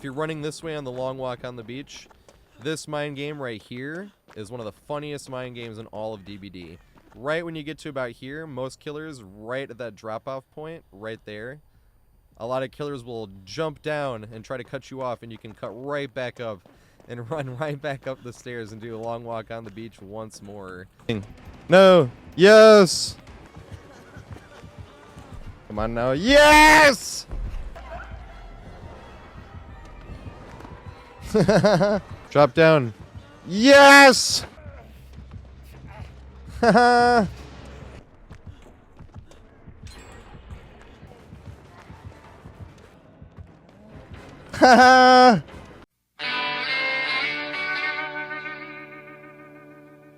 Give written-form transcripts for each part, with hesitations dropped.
If you're running this way on the long walk on the beach, this mine game right here is one of the funniest mine games in all of DBD. Right when you get to about here, most killers right at that drop-off point, right there, a lot of killers will jump down and try to cut you off, and you can cut right back up and run right back up the stairs and do a long walk on the beach once more. No! Yes! Come on now. Yes! Drop down. Yes! Haha! Haha!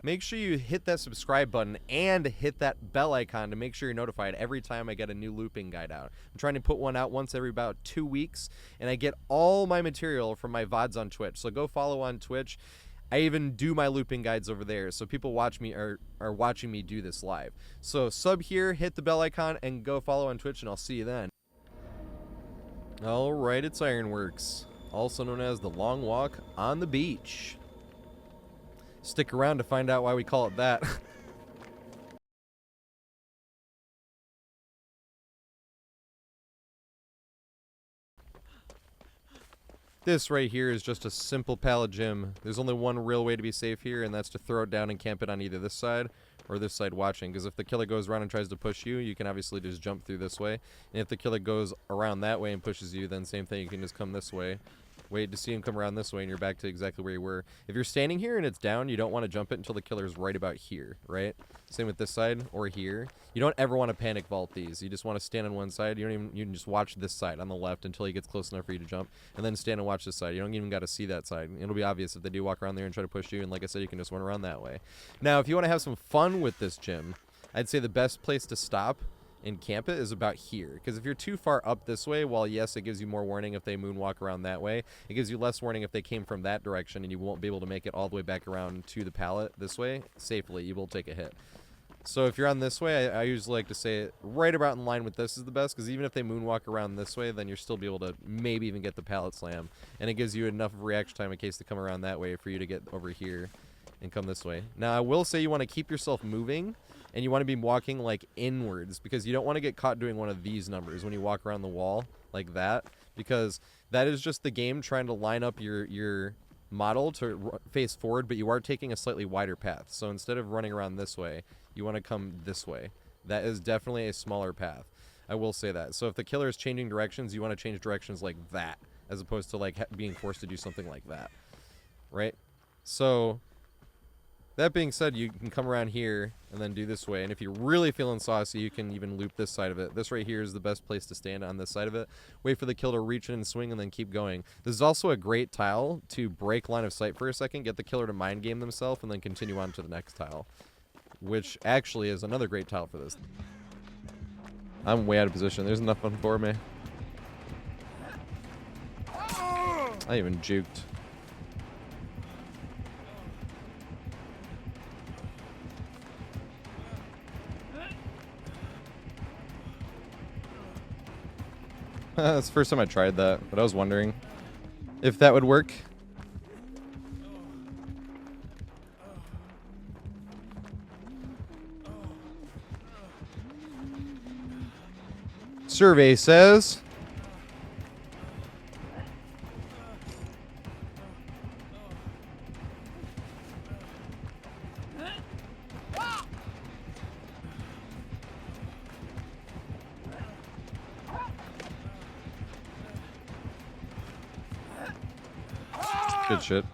Make sure you hit that subscribe button and hit that bell icon to make sure you're notified every time I get a new looping guide out. I'm trying to put one out once every about 2 weeks, and I get all my material from my VODs on Twitch. So go follow on Twitch. I even do my looping guides over there, so people watch me are watching me do this live. So sub here, hit the bell icon, and go follow on Twitch, and I'll see you then. Alright, it's Ironworks, also known as the Long Walk on the Beach. Stick around to find out why we call it that. This right here is just a simple pallet gym. There's only one real way to be safe here, and that's to throw it down and camp it on either this side or this side watching. Because if the killer goes around and tries to push you, you can obviously just jump through this way. And if the killer goes around that way and pushes you, then same thing, you can just come this way. Wait to see him come around this way, and you're back to exactly where you were. If you're standing here and it's down, you don't want to jump it until the killer's right about here, right? Same with this side or here. You don't ever want to panic vault these. You just want to stand on one side. You can just watch this side on the left until he gets close enough for you to jump, and then stand and watch this side. You don't even got to see that side. It'll be obvious if they do walk around there and try to push you, and like I said, you can just run around that way. Now, if you want to have some fun with this gym, I'd say the best place to stop and camp it is about here, because if you're too far up this way, while yes, it gives you more warning if they moonwalk around that way, it gives you less warning if they came from that direction, and you won't be able to make it all the way back around to the pallet this way safely. You will take a hit. So if you're on this way, I usually like to say right about in line with this is the best, because even if they moonwalk around this way, then you'll still be able to maybe even get the pallet slam, and it gives you enough reaction time in case they come around that way for you to get over here and come this way. Now, I will say you want to keep yourself moving, and you want to be walking like inwards, because you don't want to get caught doing one of these numbers when you walk around the wall like that, because that is just the game trying to line up your model to face forward, but you are taking a slightly wider path. So instead of running around this way, you want to come this way. That is definitely a smaller path. I will say that. So if the killer is changing directions, you want to change directions like that, as opposed to like being forced to do something like that, right? So that being said, you can come around here and then do this way. And if you're really feeling saucy, you can even loop this side of it. This right here is the best place to stand on this side of it. Wait for the killer to reach in and swing, and then keep going. This is also a great tile to break line of sight for a second, get the killer to mind game themselves, and then continue on to the next tile, which actually is another great tile for this. I'm way out of position. There's nothing for me. I even juked. That's the first time I tried that, but I was wondering if that would work. Survey says good shit.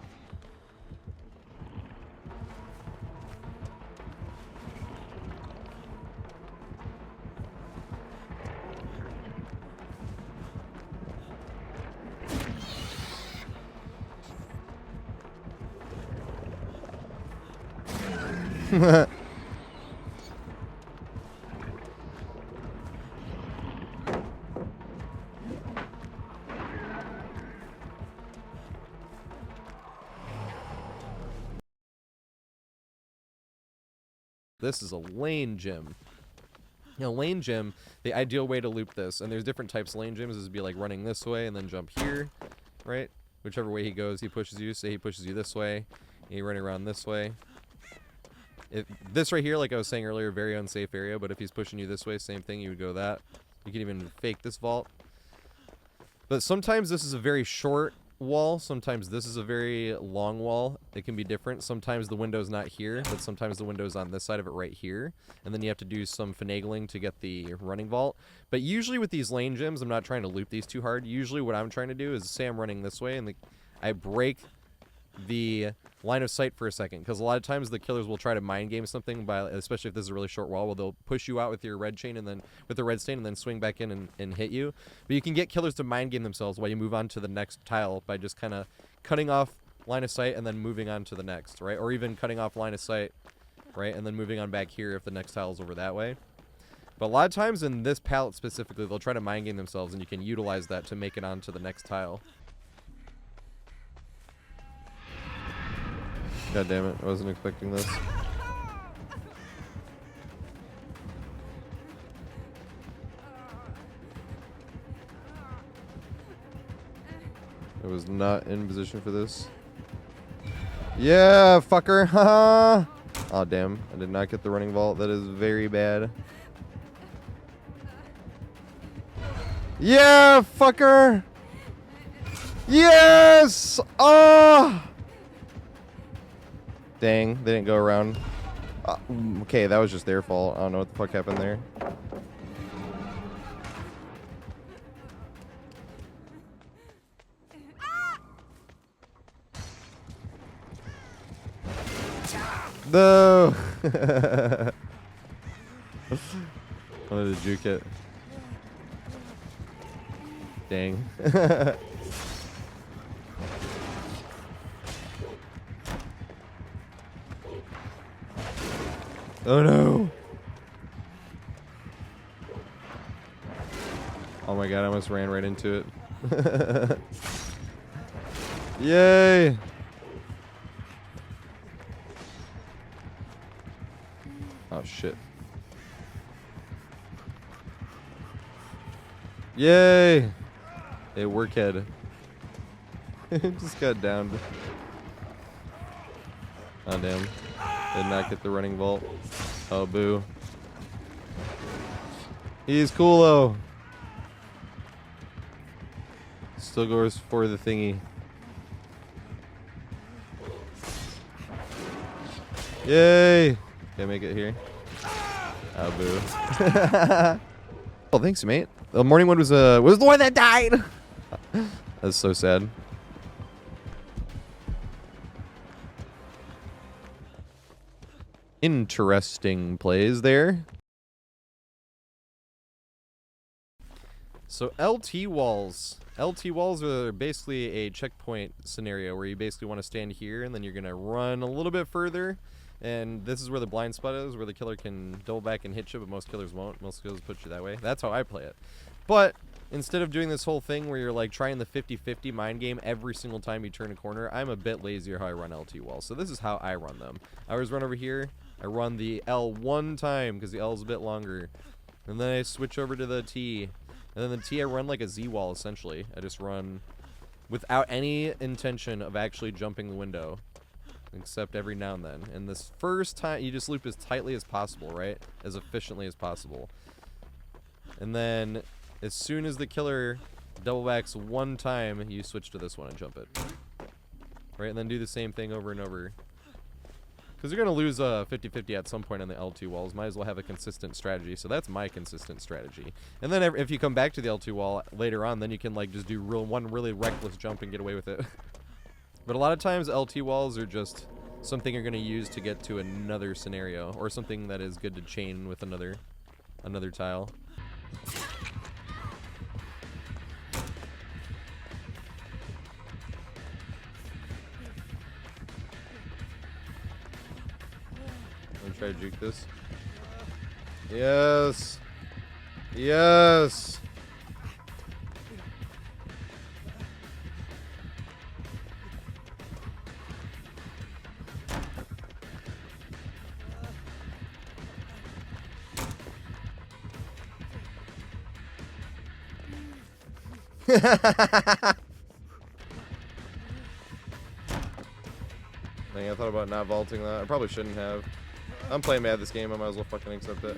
This is a lane gym. Now, lane gym, the ideal way to loop this, and there's different types of lane gyms, is to be like running this way and then jump here, right? Whichever way he goes, he pushes you. Say he pushes you this way, and you run around this way. This right here, like I was saying earlier, very unsafe area, but if he's pushing you this way, same thing, you would go that. You can even fake this vault. But sometimes this is a very short wall, sometimes this is a very long wall. It can be different. Sometimes the window's not here, but sometimes the window's on this side of it right here. And then you have to do some finagling to get the running vault. But usually with these lane gyms, I'm not trying to loop these too hard. Usually what I'm trying to do is say I'm running this way and I break the line of sight for a second, because a lot of times the killers will try to mind game something by, especially if this is a really short wall, where they'll push you out with your red chain and then with the red stain and then swing back in and hit you. But you can get killers to mind game themselves while you move on to the next tile by just kind of cutting off line of sight and then moving on to the next, right? Or even cutting off line of sight, right? And then moving on back here if the next tile is over that way. But a lot of times in this pallet specifically, they'll try to mind game themselves, and you can utilize that to make it onto the next tile. God damn it, I wasn't expecting this. I was not in position for this. Yeah, fucker, haha! Oh damn, I did not get the running vault. That is very bad. Yeah, fucker! Yes! Oh! Dang, they didn't go around. Okay, that was just their fault. I don't know what the fuck happened there. No! I wanted to juke it. Dang. Oh no! Oh my god, I almost ran right into it. Yay! Oh shit. Yay! Hey, workhead. Just got downed. Oh damn. Did not get the running vault. Oh boo. He's cool though. Still goes for the thingy. Yay! Can I make it here? Oh boo. Oh thanks mate. The morning one was the one that died. That's so sad. Interesting plays there. So LT walls. LT walls are basically a checkpoint scenario where you basically want to stand here and then you're going to run a little bit further. And this is where the blind spot is, where the killer can double back and hit you, but most killers won't. Most killers put you that way. That's how I play it. But instead of doing this whole thing where you're like trying the 50-50 mind game every single time you turn a corner, I'm a bit lazier how I run LT walls. So this is how I run them. I always run over here. I run the L one time because the L is a bit longer. And then I switch over to the T. And then the T I run like a Z wall essentially. I just run without any intention of actually jumping the window. Except every now and then. And this first time, you just loop as tightly as possible, right? As efficiently as possible. And then as soon as the killer double backs one time, you switch to this one and jump it. Right? And then do the same thing over and over. Because you're going to lose 50-50 at some point on the L2 walls. Might as well have a consistent strategy. So that's my consistent strategy. And then if you come back to the L2 wall later on, then you can like just do one really reckless jump and get away with it. But a lot of times LT walls are just something you're going to use to get to another scenario. Or something that is good to chain with another tile. Try to juke this. Yes. Yes. Dang, I thought about not vaulting that. I probably shouldn't have. I'm playing mad this game. I might as well fucking accept it.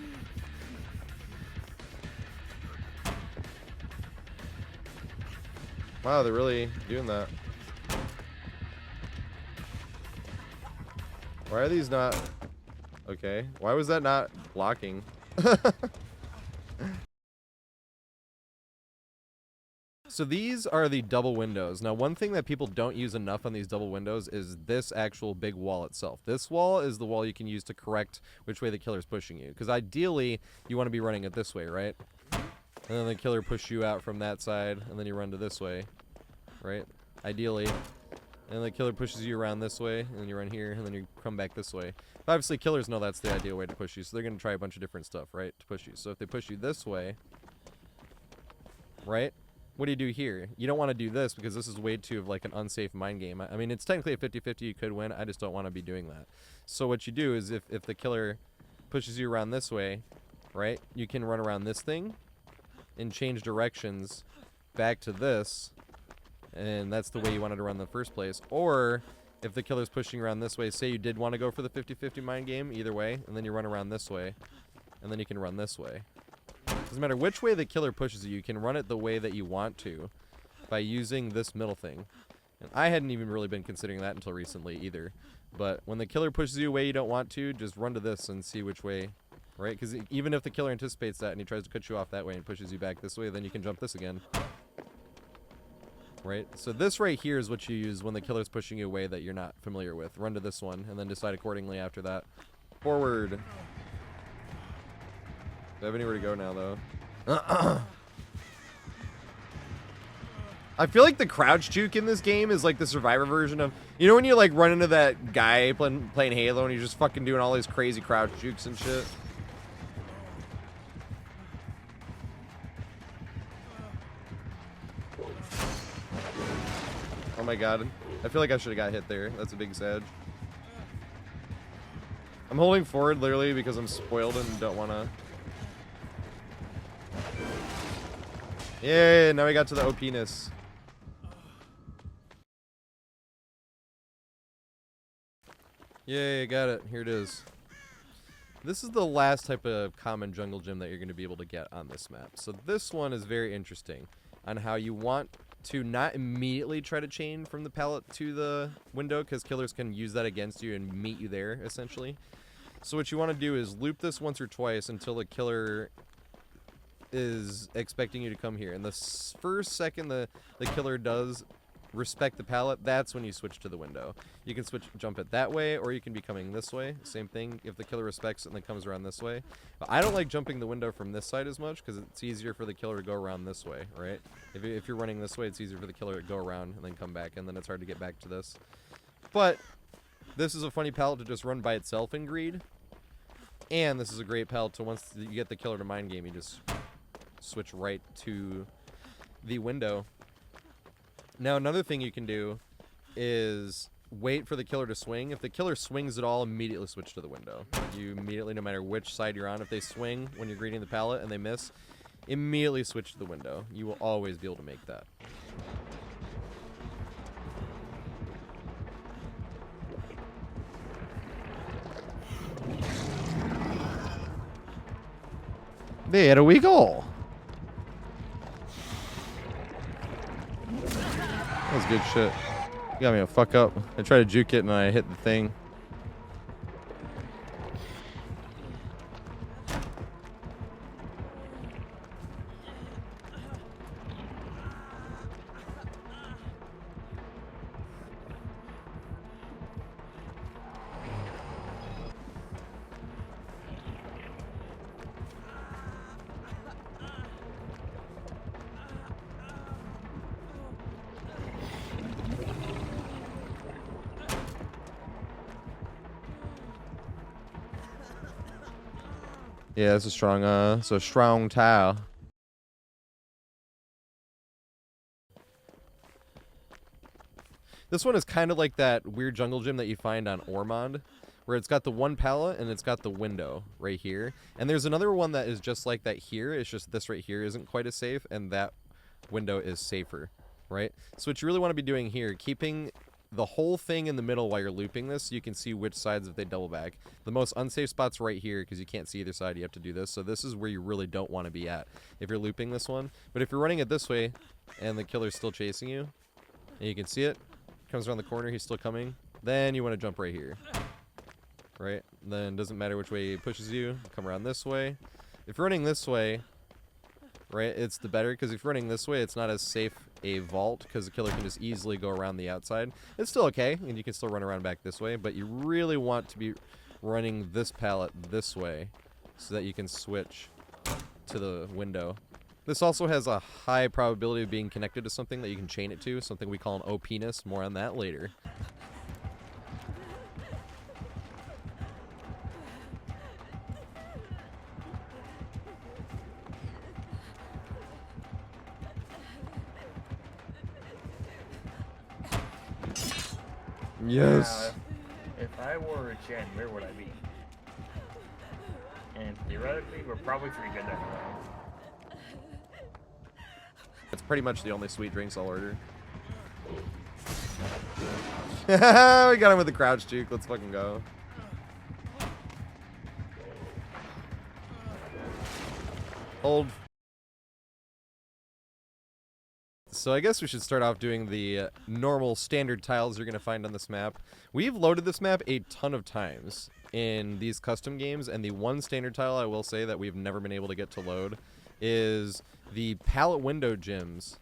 Wow, they're really doing that. Why are these not... Okay. Why was that not blocking? So these are the double windows. Now, one thing that people don't use enough on these double windows is this actual big wall itself. This wall is the wall you can use to correct which way the killer's pushing you. Because ideally, you want to be running it this way, right? And then the killer pushes you out from that side, and then you run to this way, right? Ideally. And the killer pushes you around this way, and then you run here, and then you come back this way. But obviously, killers know that's the ideal way to push you, so they're going to try a bunch of different stuff, right, to push you. So if they push you this way, right? What do you do here? You don't want to do this because this is way too of like an unsafe mind game. I mean, it's technically a 50-50. You could win. I just don't want to be doing that. So what you do is if the killer pushes you around this way, right, you can run around this thing and change directions back to this. And that's the way you wanted to run in the first place. Or if the killer's pushing around this way, say you did want to go for the 50-50 mind game, either way, and then you run around this way, and then you can run this way. Doesn't matter which way the killer pushes you, you can run it the way that you want to by using this middle thing. And I hadn't even really been considering that until recently either. But when the killer pushes you a way you don't want to, just run to this and see which way, right? Because even if the killer anticipates that and he tries to cut you off that way and pushes you back this way, then you can jump this again. Right? So this right here is what you use when the killer's pushing you away that you're not familiar with. Run to this one and then decide accordingly after that. Forward. Do I have anywhere to go now, though? I feel like the crouch juke in this game is like the Survivor version of... You know when you like run into that guy playing Halo and he's just fucking doing all these crazy crouch jukes and shit? Oh my god. I feel like I should have got hit there. That's a big sedge. I'm holding forward literally because I'm spoiled and don't want to... Yay, now we got to the OPness. Yay, got it. Here it is. This is the last type of common jungle gym that you're going to be able to get on this map. So this one is very interesting on how you want to not immediately try to chain from the pallet to the window because killers can use that against you and meet you there, essentially. So what you want to do is loop this once or twice until the killer is expecting you to come here. And the first second the killer does respect the pallet, that's when you switch to the window. You can jump it that way, or you can be coming this way. Same thing if the killer respects it and then comes around this way. But I don't like jumping the window from this side as much because it's easier for the killer to go around this way, right? If you're running this way, it's easier for the killer to go around and then come back, and then it's hard to get back to this. But this is a funny pallet to just run by itself in greed. And this is a great pallet to once you get the killer to mind game, you just switch right to the window. Now another thing you can do is wait for the killer to swing. If the killer swings at all, immediately switch to the window. You immediately, no matter which side you're on, if they swing when you're greeting the pallet and they miss, immediately switch to the window. You will always be able to make that. There we go. That was good shit. You got me a fuck up. I tried to juke it and I hit the thing. Yeah, it's a strong tile. This one is kind of like that weird jungle gym that you find on Ormond, where it's got the one pallet and it's got the window right here. And there's another one that is just like that here. It's just this right here isn't quite as safe, and that window is safer, right? So what you really want to be doing here, keeping the whole thing in the middle while you're looping this, so you can see which sides if they double back. The most unsafe spot's right here because you can't see either side. You have to do this. So this is where you really don't want to be at if you're looping this one. But if you're running it this way and the killer's still chasing you, and you can see it, comes around the corner, he's still coming, then you want to jump right here. Right? Then doesn't matter which way he pushes you, come around this way. If you're running this way, right, it's the better, because if you're running this way, it's not as safe a vault, because the killer can just easily go around the outside. It's still okay, and you can still run around back this way, but you really want to be running this pallet this way, so that you can switch to the window. This also has a high probability of being connected to something that you can chain it to, something we call an OPeness. More on that later. Yes. If I were a gen, where would I be? And theoretically, we're probably pretty good anyway. It's pretty much the only sweet drinks I'll order. We got him with the crouch juke. Let's fucking go. Hold. So I guess we should start off doing the normal standard tiles you're going to find on this map. We've loaded this map a ton of times in these custom games, and the one standard tile I will say that we've never been able to get to load is the pallet window gyms.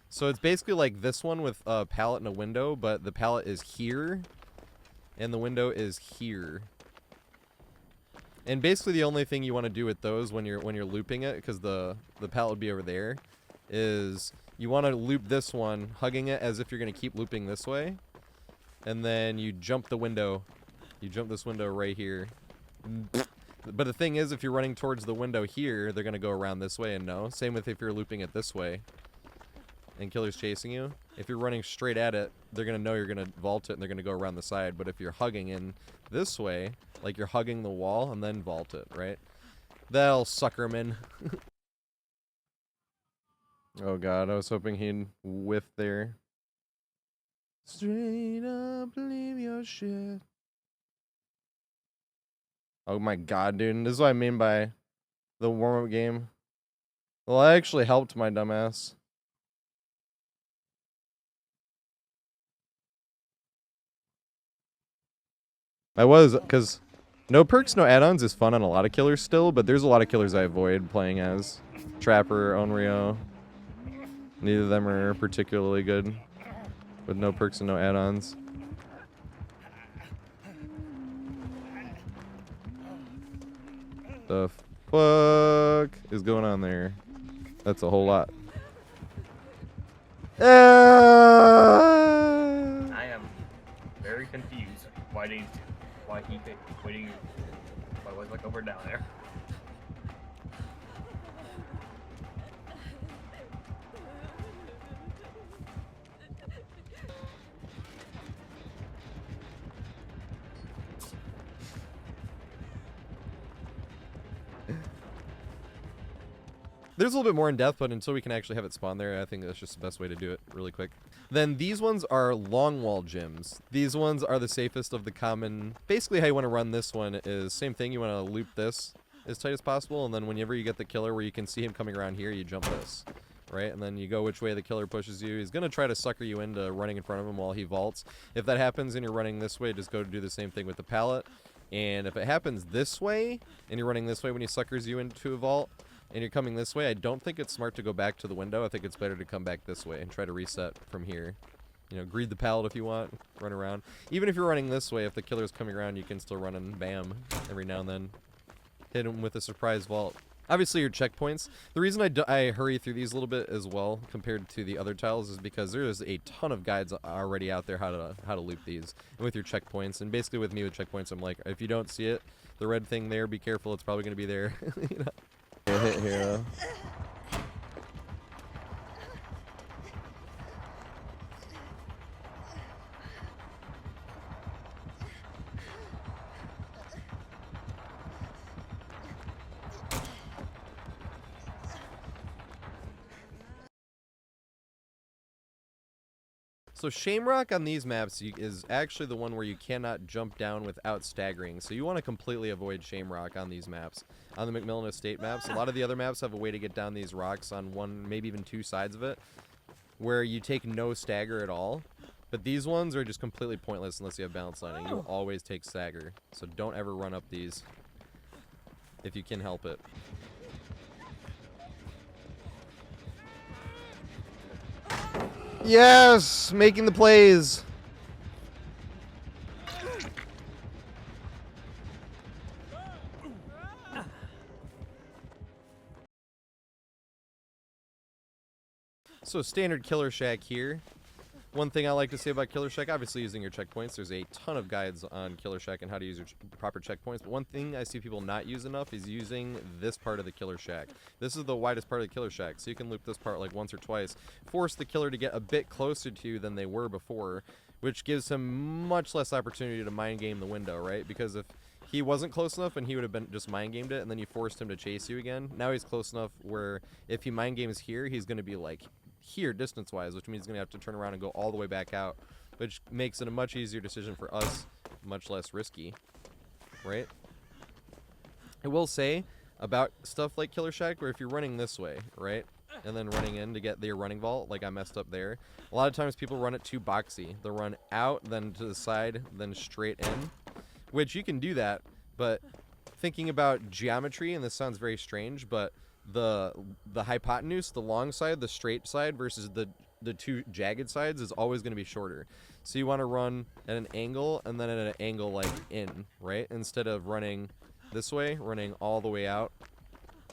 So it's basically like this one with a pallet and a window, but the pallet is here, and the window is here. And basically the only thing you want to do with those when you're looping it, because the pallet would be over there, is you want to loop this one, hugging it as if you're going to keep looping this way, and then you jump the window. You jump this window right here. But the thing is, if you're running towards the window here, they're going to go around this way and no. Same with if you're looping it this way and killer's chasing you. If you're running straight at it, they're going to know you're going to vault it and they're going to go around the side. But if you're hugging in this way, like you're hugging the wall and then vault it, right? That'll sucker him in. Oh god, I was hoping he'd whiff there. Straight up, leave your shit. Oh my god, dude. This is what I mean by the warm-up game. Well, I actually helped my dumbass. I was, because no perks, no add-ons is fun on a lot of killers still, but there's a lot of killers I avoid playing as. Trapper, Onryo. Neither of them are particularly good with no perks and no add-ons. The fuck is going on there? That's a whole lot. I am very confused. Why didn't you? Why he picked? Why didn't you? Why was like over down there? There's a little bit more in depth, but until we can actually have it spawn there, I think that's just the best way to do it really quick. Then these ones are Longwall gyms. These ones are the safest of the common. Basically how you want to run this one is same thing. You want to loop this as tight as possible, and then whenever you get the killer where you can see him coming around here, you jump this. Right? And then you go which way the killer pushes you. He's going to try to sucker you into running in front of him while he vaults. If that happens and you're running this way, just go do the same thing with the pallet. And if it happens this way, and you're running this way when he suckers you into a vault, and you're coming this way, I don't think it's smart to go back to the window. I think it's better to come back this way and try to reset from here. You know, greed the pallet if you want, run around. Even if you're running this way, if the killer's coming around, you can still run and bam every now and then. Hit him with a surprise vault. Obviously your checkpoints. The reason I hurry through these a little bit as well compared to the other tiles is because there's a ton of guides already out there how to loop these. And with your checkpoints, and basically with me with checkpoints, I'm like, if you don't see it, the red thing there, be careful, it's probably going to be there. You know? Hit here. So Shamrock on these maps is actually the one where you cannot jump down without staggering. So you want to completely avoid Shamrock on these maps. On the Macmillan Estate maps, a lot of the other maps have a way to get down these rocks on one, maybe even two sides of it, where you take no stagger at all. But these ones are just completely pointless unless you have balance landing. You'll always take stagger. So don't ever run up these if you can help it. Yes! Making the plays! So standard Killer Shack here. One thing I like to say about Killer Shack, obviously using your checkpoints. There's a ton of guides on Killer Shack and how to use your proper checkpoints. But one thing I see people not use enough is using this part of the Killer Shack. This is the widest part of the Killer Shack, so you can loop this part like once or twice. Force the killer to get a bit closer to you than they were before, which gives him much less opportunity to mind game the window, right? Because if he wasn't close enough and he would have been just mind gamed it, and then you forced him to chase you again. Now he's close enough where if he mind games here, he's going to be like here distance wise, which means he's going to have to turn around and go all the way back out, which makes it a much easier decision for us, much less risky, right? I will say about stuff like Killer Shack, where if you're running this way, right, and then running in to get their running vault, like I messed up there, a lot of times people run it too boxy. They'll run out, then to the side, then straight in, which you can do that, but thinking about geometry, and this sounds very strange, but the hypotenuse, the long side, the straight side versus the two jagged sides is always going to be shorter. So you want to run at an angle and then at an angle like in, right? Instead of running this way, running all the way out,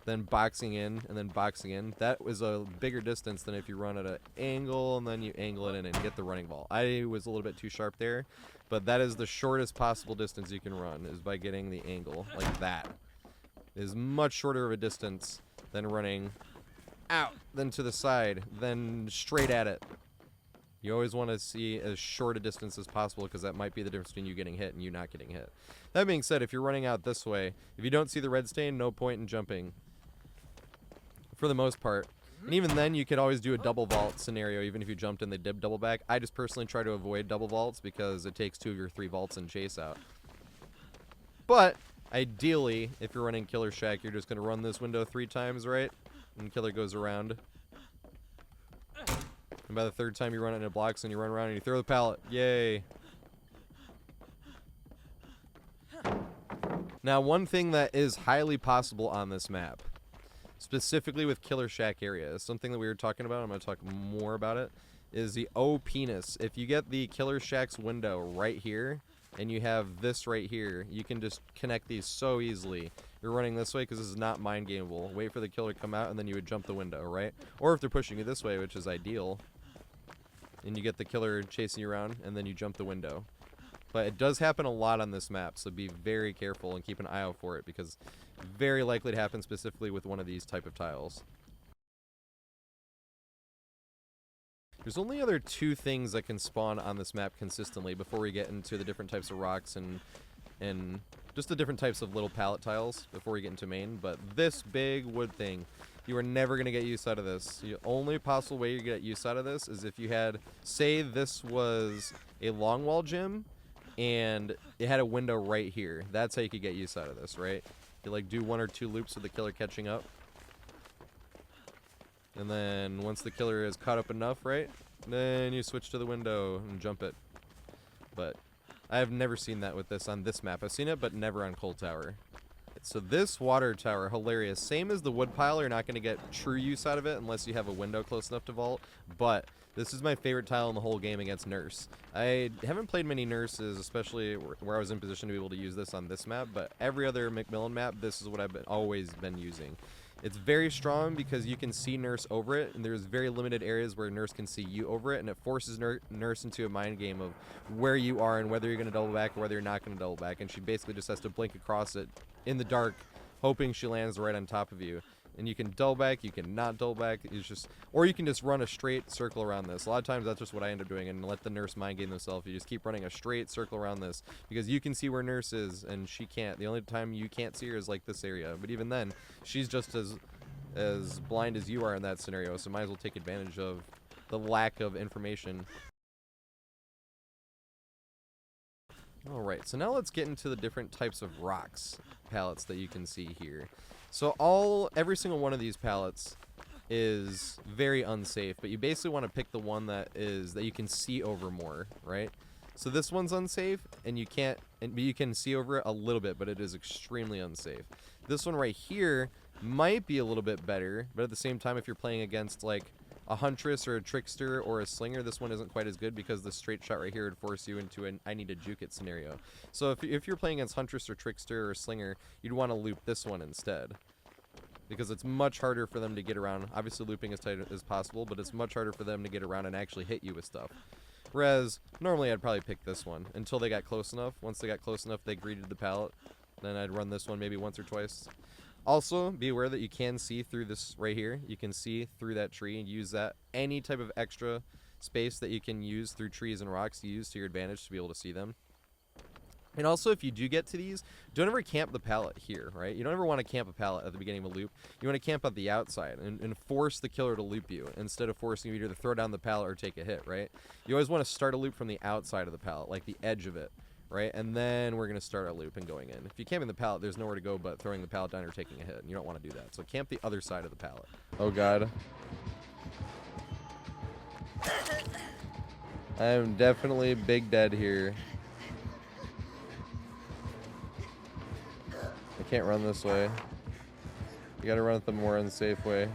then boxing in and then boxing in. That was a bigger distance than if you run at an angle and then you angle it in and get the running vault. I was a little bit too sharp there, but that is the shortest possible distance you can run, is by getting the angle like that. It is much shorter of a distance than running out, then to the side, then straight at it. You always want to see as short a distance as possible, because that might be the difference between you getting hit and you not getting hit. That being said, if you're running out this way, if you don't see the red stain, no point in jumping, for the most part. And even then, you could always do a double vault scenario, even if you jumped and they did double back. I just personally try to avoid double vaults because it takes 2 of your 3 vaults and chase out. But ideally, if you're running Killer Shack, you're just going to run this window 3 times, right? And killer goes around. And by the 3rd time you run it in a blocks and you run around and you throw the pallet. Yay! Now, one thing that is highly possible on this map, specifically with Killer Shack area, something that we were talking about, I'm going to talk more about it, is the OPenis. If you get the Killer Shack's window right here, and you have this right here, you can just connect these so easily. You're running this way because this is not mind gameable. Wait for the killer to come out, and then you would jump the window, right? Or if they're pushing you this way, which is ideal, and you get the killer chasing you around, and then you jump the window. But it does happen a lot on this map, so be very careful and keep an eye out for it, because very likely to happen specifically with one of these type of tiles. There's only other 2 things that can spawn on this map consistently before we get into the different types of rocks and just the different types of little pallet tiles before we get into main. But this big wood thing, you are never going to get use out of this. The only possible way you get use out of this is if you had, say this was a Longwall gym and it had a window right here. That's how you could get use out of this, right? You like do 1 or 2 loops with the killer catching up. And then once the killer is caught up enough, right, then you switch to the window and jump it. But I have never seen that with this on this map. I've seen it, but never on Cold Tower. So this water tower, hilarious. Same as the wood pile, you're not going to get true use out of it unless you have a window close enough to vault. But this is my favorite tile in the whole game against Nurse. I haven't played many Nurses, especially where I was in position to be able to use this on this map. But every other Macmillan map, this is what I've always been using. It's very strong because you can see Nurse over it, and there's very limited areas where Nurse can see you over it, and it forces Nurse into a mind game of where you are and whether you're going to double back or whether you're not going to double back, and she basically just has to blink across it in the dark, hoping she lands right on top of you. And you can double back, you can not double back, it's just, or you can just run a straight circle around this. A lot of times that's just what I end up doing, and let the Nurse mind game themselves. You just keep running a straight circle around this, because you can see where Nurse is, and she can't. The only time you can't see her is like this area, but even then, she's just as blind as you are in that scenario, so might as well take advantage of the lack of information. Alright, so now let's get into the different types of rocks pallets that you can see here. So every single one of these pallets is very unsafe, but you basically want to pick the one that you can see over more, right? So this one's unsafe, and you can see over it a little bit, but it is extremely unsafe. This one right here might be a little bit better, but at the same time, if you're playing against like a huntress or a trickster or a slinger, this one isn't quite as good because the straight shot right here would force you into an I need to juke it scenario. So if you're playing against huntress or trickster or slinger, you'd want to loop this one instead, because it's much harder for them to get around. Obviously looping as tight as possible, but it's much harder for them to get around and actually hit you with stuff. Whereas normally I'd probably pick this one until they got close enough. Once they got close enough, they greeted the pallet, then I'd run this one maybe once or twice. Also, be aware that you can see through this right here. You can see through that tree and use that. Any type of extra space that you can use through trees and rocks, use to your advantage to be able to see them. And also, if you do get to these, don't ever camp the pallet here, right? You don't ever want to camp a pallet at the beginning of a loop. You want to camp at the outside and force the killer to loop you instead of forcing you to either throw down the pallet or take a hit, right? You always want to start a loop from the outside of the pallet, like the edge of it, right? And then we're going to start our loop and going in. If you camp in the pallet, there's nowhere to go but throwing the pallet down or taking a hit, and you don't want to do that. So camp the other side of the pallet. Oh, God. I am definitely big dead here. I can't run this way. You gotta run it the more unsafe way.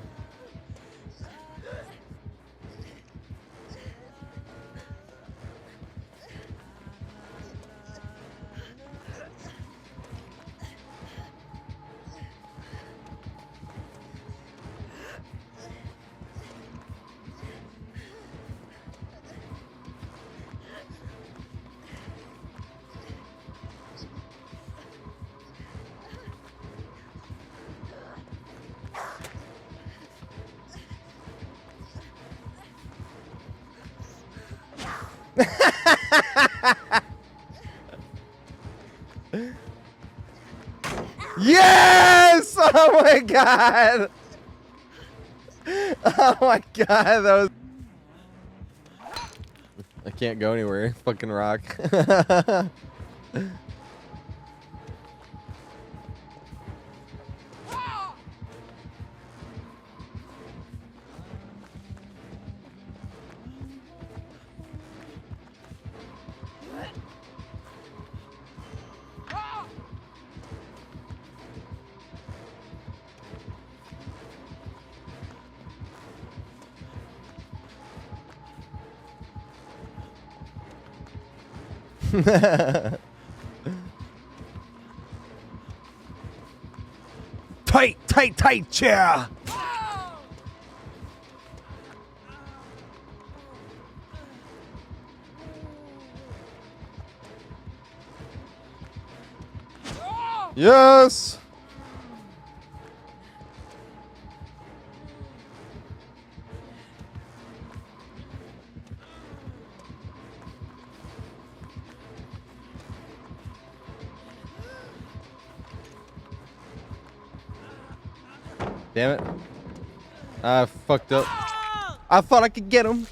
Yes! Oh my God! Oh my God, that was... I can't go anywhere. Fucking rock. Tight chair. Yes! Damn it. I fucked up. I thought I could get him.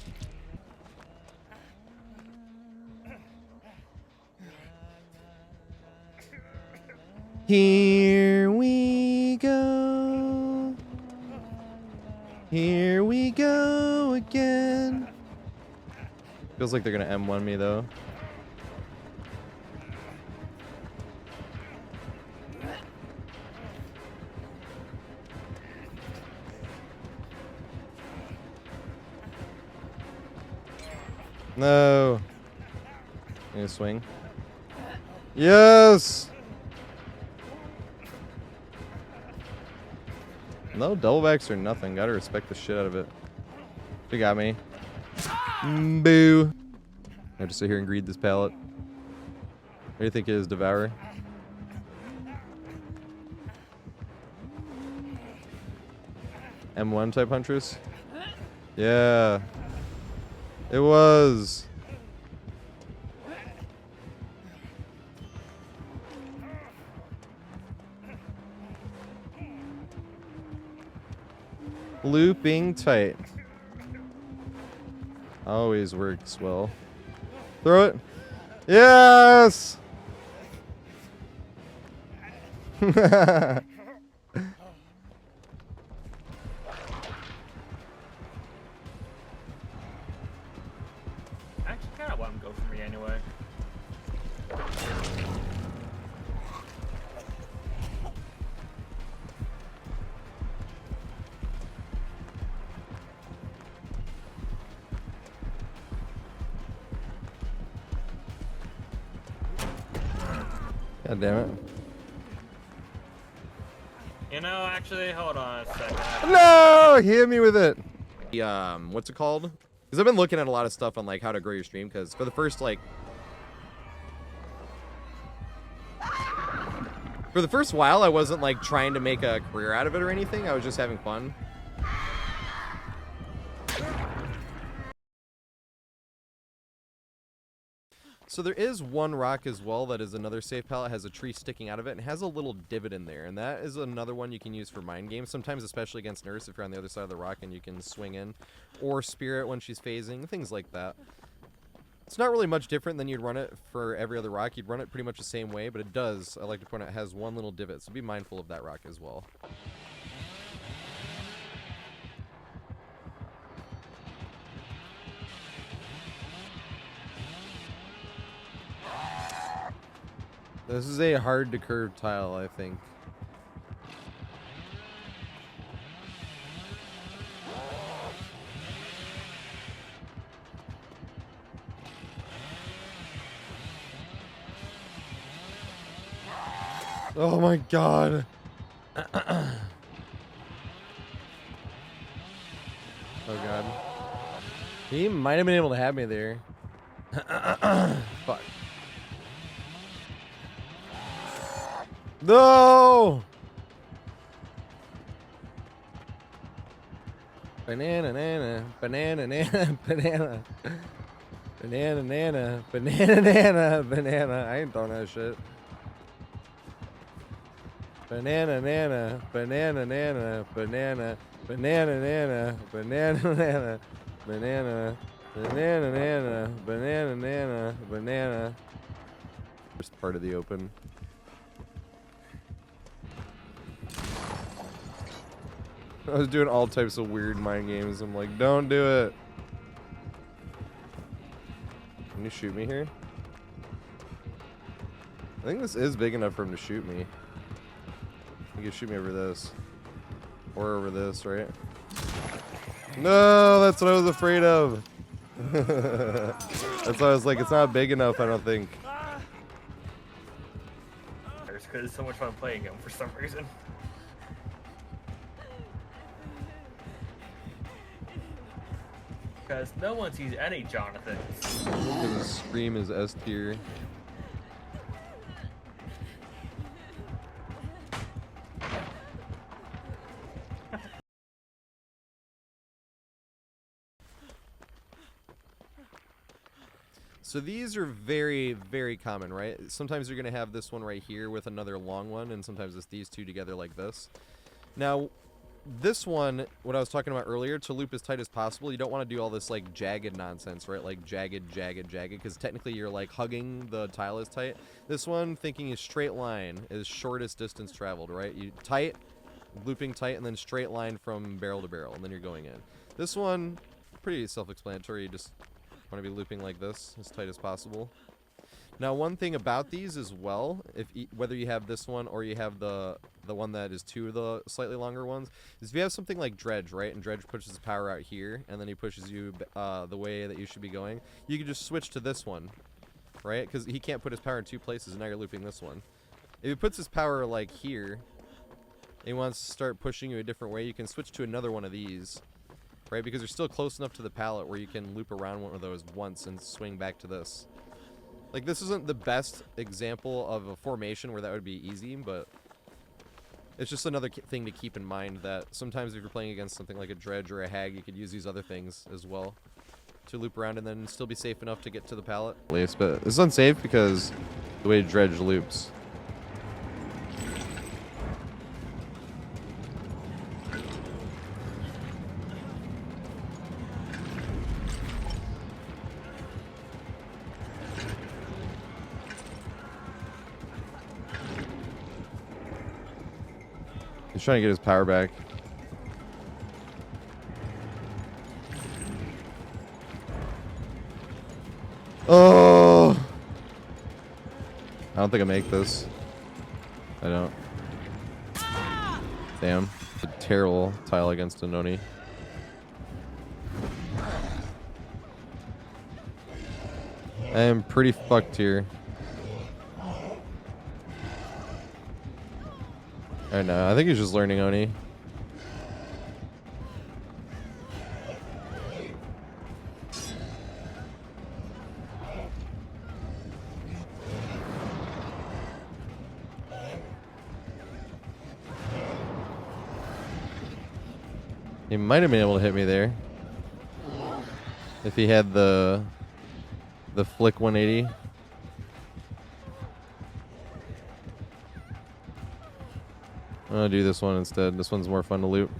Here we go. Here we go again. Feels like they're gonna M1 me though. No. I'm gonna swing. Yes! No doublebacks or nothing. Gotta respect the shit out of it. They got me. Boo. I have to sit here and greed this pallet. What do you think it is, Devour? M1 type Huntress? Yeah. It was. Looping tight. Always works well. Throw it. Yes! Actually, kind of let him go for me anyway. God damn it. You know, actually, hold on a second. No! He hit me with it. What's it called? Because I've been looking at a lot of stuff on like how to grow your stream. Because for the first while, I wasn't like trying to make a career out of it or anything. I was just having fun. So there is one rock as well that is another safe pallet, has a tree sticking out of it, and has a little divot in there, and that is another one you can use for mind games, sometimes especially against Nurse if you're on the other side of the rock and you can swing in, or Spirit when she's phasing, things like that. It's not really much different than you'd run it for every other rock. You'd run it pretty much the same way, but it does, I like to point out, has one little divot, so be mindful of that rock as well. This is a hard to curve tile, I think. Oh my god. Oh god. He might have been able to have me there. Fuck. No! Banana, nana, banana, nana, banana. Banana, nana, banana, nana, banana. I ain't throwing that shit. Banana, nana, banana, nana, banana, banana, nana, banana, nana, banana, banana, nana, banana, nana, banana. First part of the open. I was doing all types of weird mind games. I'm like, don't do it. Can you shoot me here? I think this is big enough for him to shoot me. He can shoot me over this. Or over this, right? No, that's what I was afraid of. That's why I was like, it's not big enough, I don't think. It's because it's so much fun playing him for some reason. Because no one sees any Jonathans. Because his scream is S tier. So these are very, very common, right? Sometimes you're going to have this one right here with another long one, and sometimes it's these two together like this. Now, this one, what I was talking about earlier, to loop as tight as possible, you don't want to do all this like jagged nonsense, right? Like jagged, because technically you're like hugging the tile as tight. This one, thinking is straight line is shortest distance traveled, right? You tight, looping tight, and then straight line from barrel to barrel, and then you're going in. This one, pretty self-explanatory. You just want to be looping like this as tight as possible. Now, one thing about these as well, whether you have this one or you have the one that is two of the slightly longer ones, is if you have something like Dredge, right, and Dredge pushes his power out here, and then he pushes you the way that you should be going, you can just switch to this one, right, because he can't put his power in two places, and now you're looping this one. If he puts his power, like, here, and he wants to start pushing you a different way, you can switch to another one of these, right, because you're still close enough to the pallet where you can loop around one of those once and swing back to this. Like, this isn't the best example of a formation where that would be easy, but it's just another thing to keep in mind that sometimes if you're playing against something like a Dredge or a Hag, you could use these other things as well to loop around and then still be safe enough to get to the pallet. But it's unsafe because the way Dredge loops. He's trying to get his power back. Oh! I don't think I make this. I don't. Damn. A terrible tile against a Noni. I am pretty fucked here. I know. I think he's just learning Oni. He might have been able to hit me there. If he had the flick 180. I'm gonna do this one instead. This one's more fun to loot.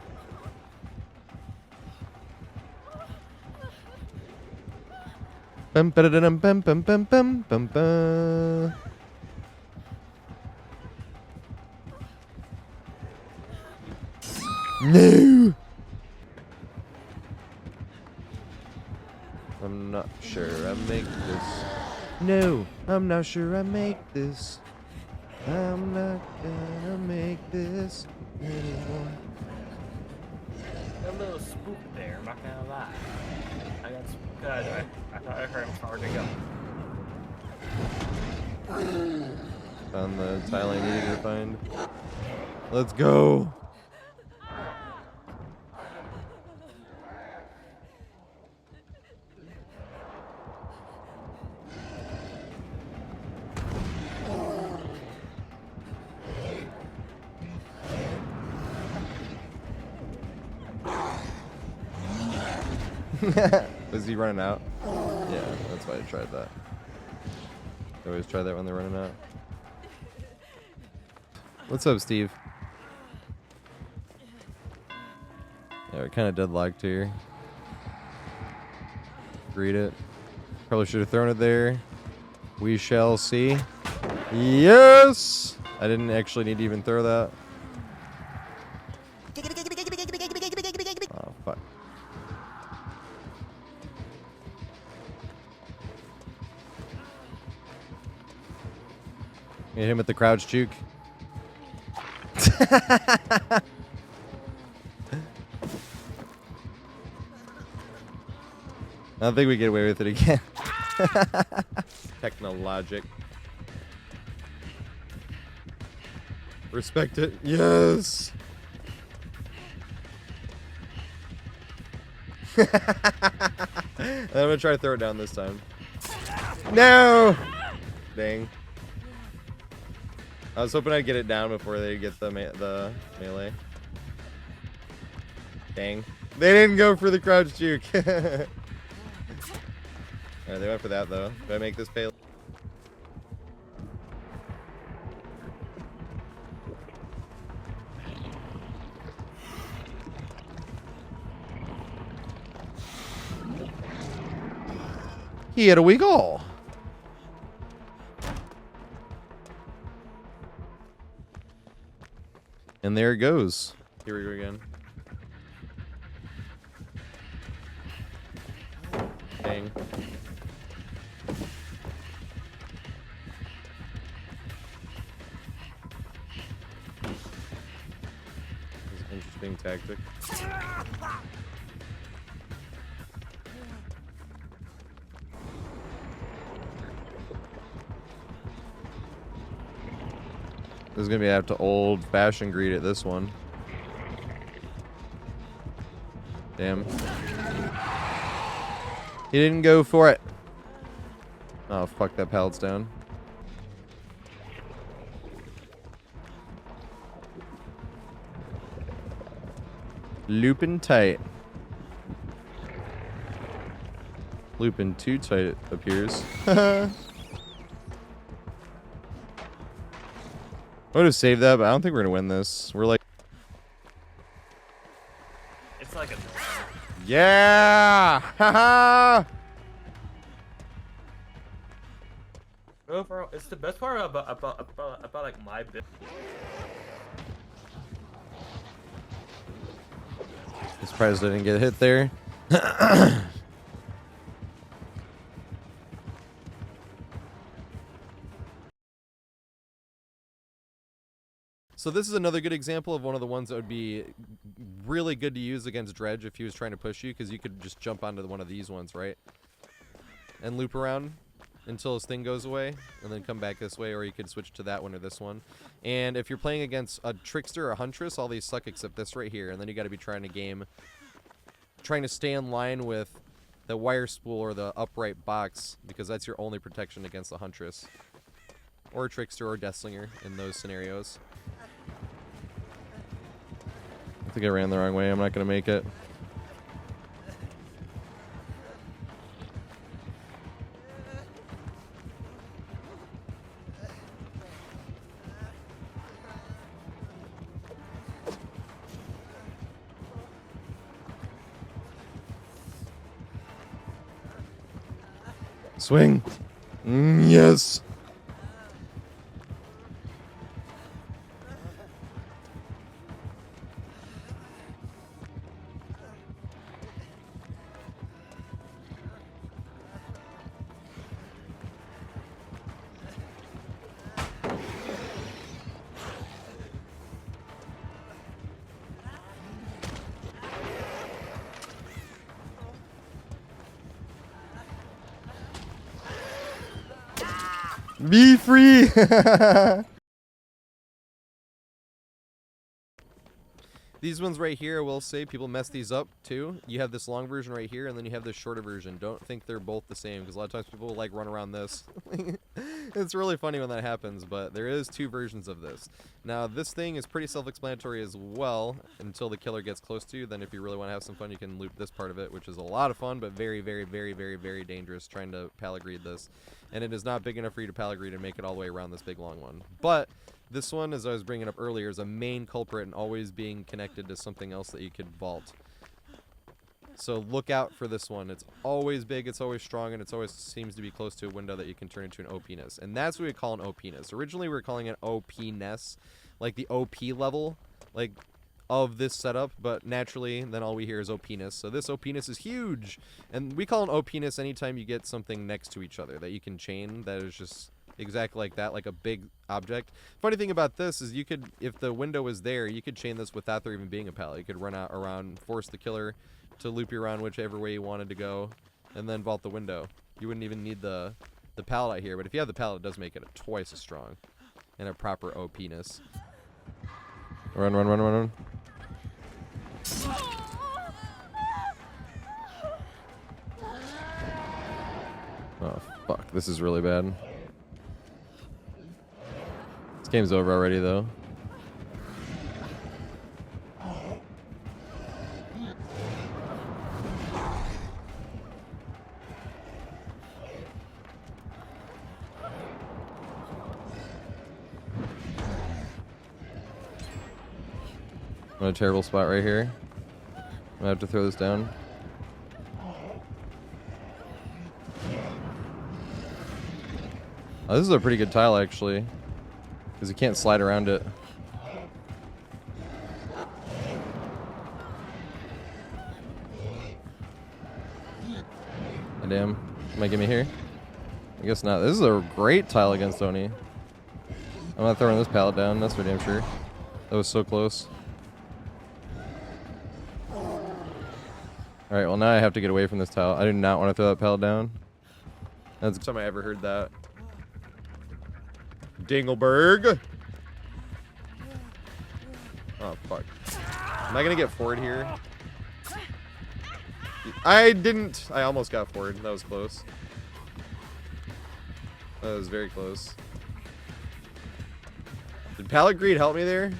Bum ba da dum bum bum bum bum bum bum. No. I'm not sure I make this. No, I'm not sure I make this. I'm not gonna make this anymore. A little spook there, I'm not gonna lie. I got spooked out of it. I thought I heard him hard to go. Found the tile I needed to find. Let's go. Was he running out? Yeah, that's why I tried that. I always try that when they're running out. What's up, Steve? Yeah, we're kind of deadlocked here. Read it. Probably should have thrown it there. We shall see. Yes! I didn't actually need to even throw that. Oh, fuck. Hit him with the crouch juke. I don't think we get away with it again. Technologic. Respect it. Yes. I'm gonna try to throw it down this time. No. Dang. I was hoping I'd get it down before they get the melee. Dang. They didn't go for the crouch juke. Alright, they went for that though. Do I make this pay? Here we go. And there it goes. Here we go again. Dang. That's an interesting tactic. This is gonna be have to old-fashioned greet at this one. Damn. He didn't go for it. Oh fuck, that pallet's down. Looping tight. Looping too tight, it appears. I would have saved that, but I don't think we're gonna win this. We're like, It's like a. yeah, haha. Overall, it's the best part about like my bit. Surprised I didn't get hit there. So this is another good example of one of the ones that would be really good to use against Dredge if he was trying to push you, because you could just jump onto one of these ones, right? And loop around until his thing goes away, and then come back this way, or you could switch to that one or this one. And if you're playing against a Trickster or a Huntress, all these suck except this right here, and then you got to be trying to stay in line with the wire spool or the upright box, because that's your only protection against the Huntress. Or a Trickster or Deathslinger in those scenarios. I think I ran the wrong way. I'm not going to make it. Swing. Yes. Be free! These ones right here, I will say, people mess these up too. You have this long version right here, and then you have this shorter version. Don't think they're both the same, because a lot of times people like run around this. It's really funny when that happens, but there is two versions of this. Now, this thing is pretty self-explanatory as well, until the killer gets close to you. Then if you really want to have some fun, you can loop this part of it, which is a lot of fun, but very, very, very, very, very dangerous trying to pallet greed this. And it is not big enough for you to pallet greed and make it all the way around this big long one. But this one, as I was bringing up earlier, is a main culprit and always being connected to something else that you could vault. So look out for this one. It's always big, it's always strong, and it always seems to be close to a window that you can turn into an OPness. And that's what we call an OPness. Originally we were calling it OPness, like the OP level, like of this setup, but naturally then all we hear is OPness. So this OPness is huge. And we call an OPness anytime you get something next to each other that you can chain that is just exactly like that, like a big object. Funny thing about this is you could, if the window was there, you could chain this without there even being a pallet. You could run out around, force the killer to loop you around whichever way you wanted to go, and then vault the window. You wouldn't even need the pallet out here, but if you have the pallet, it does make it twice as strong and a proper OPness. Run, run, run, run, run. Oh, fuck. This is really bad. This game's over already, though. I'm in a terrible spot right here. I'm gonna have to throw this down. Oh, this is a pretty good tile, actually. Because you can't slide around it. Oh, damn. Might get me here? I guess not. This is a great tile against Oni. I'm not throwing this pallet down, that's for damn sure. That was so close. Alright, well now I have to get away from this tile. I do not want to throw that pallet down. That's the first time I ever heard that. Dingleberg! Oh, fuck. Am I gonna get forward here? I didn't. I almost got forward. That was close. That was very close. Did Pallet Greed help me there?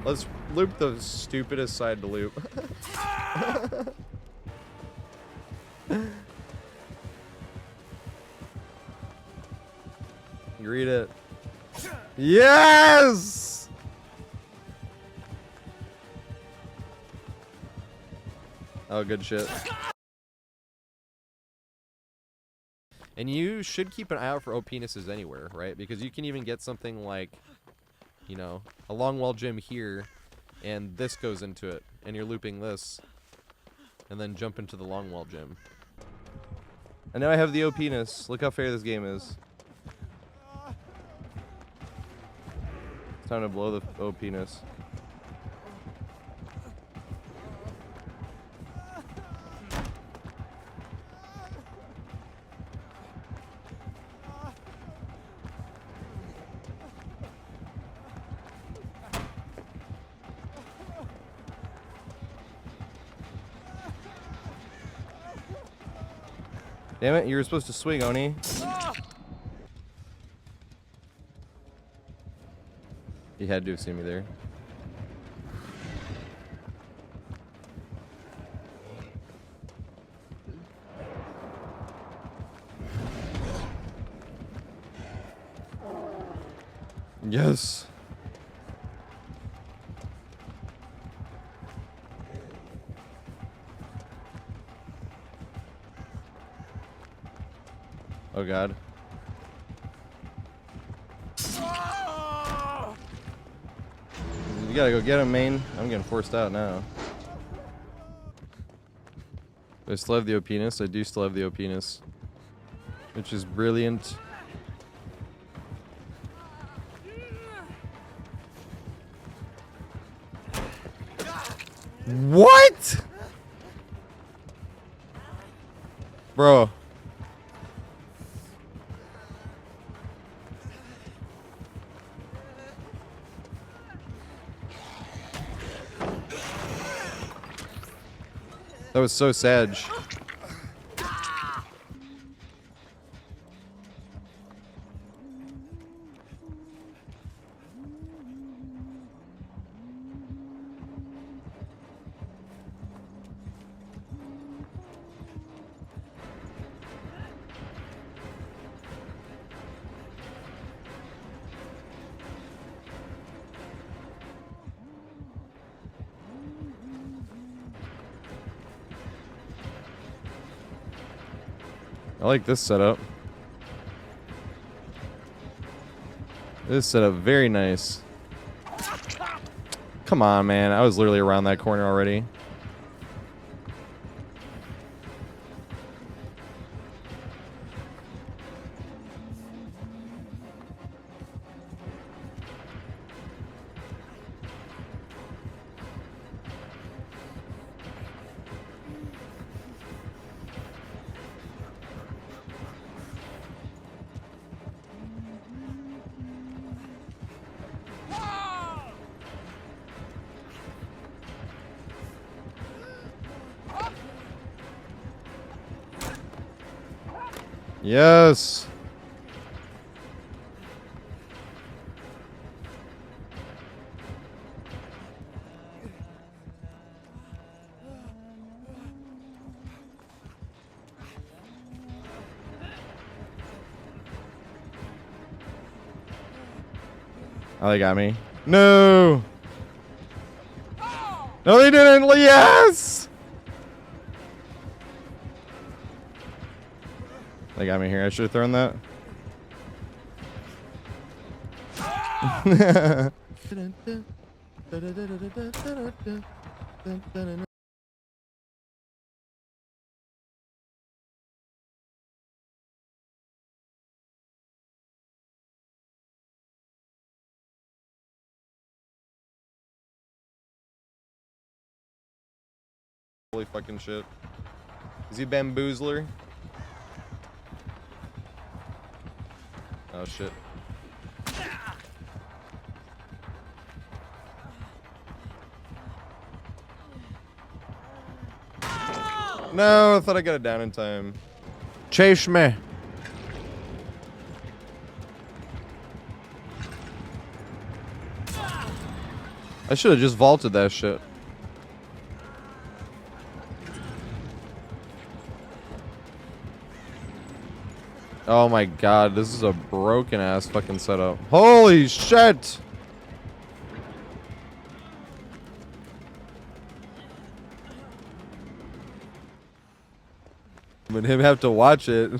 Let's loop the stupidest side to loop. Greed it. Yes! Oh, good shit. And you should keep an eye out for OPnesses anywhere, right? Because you can even get something like, you know, a Longwall gem here, and this goes into it, and you're looping this. and then jump into the Longwall gym. And now I have the OPness. Look how fair this game is. It's time to blow the OPness. Damn it, you were supposed to swing, Oni. He had to have seen me there. Yes. Oh god. You gotta go get him, main. I'm getting forced out now. Do I still have the OPness? I do still have the OPness. Which is brilliant. What? Bro. That was so sad. I like this setup. This setup, very nice. Come on, man. I was literally around that corner already. Yes. Oh, they got me. No. No, they didn't. Yes. They got me here. I should have thrown that. Holy fucking shit. Is he bamboozler? Oh shit. No, I thought I got it down in time. Chase me. I should have just vaulted that shit. Oh my god, this is a broken ass fucking setup. Holy shit! I'm gonna have to watch it.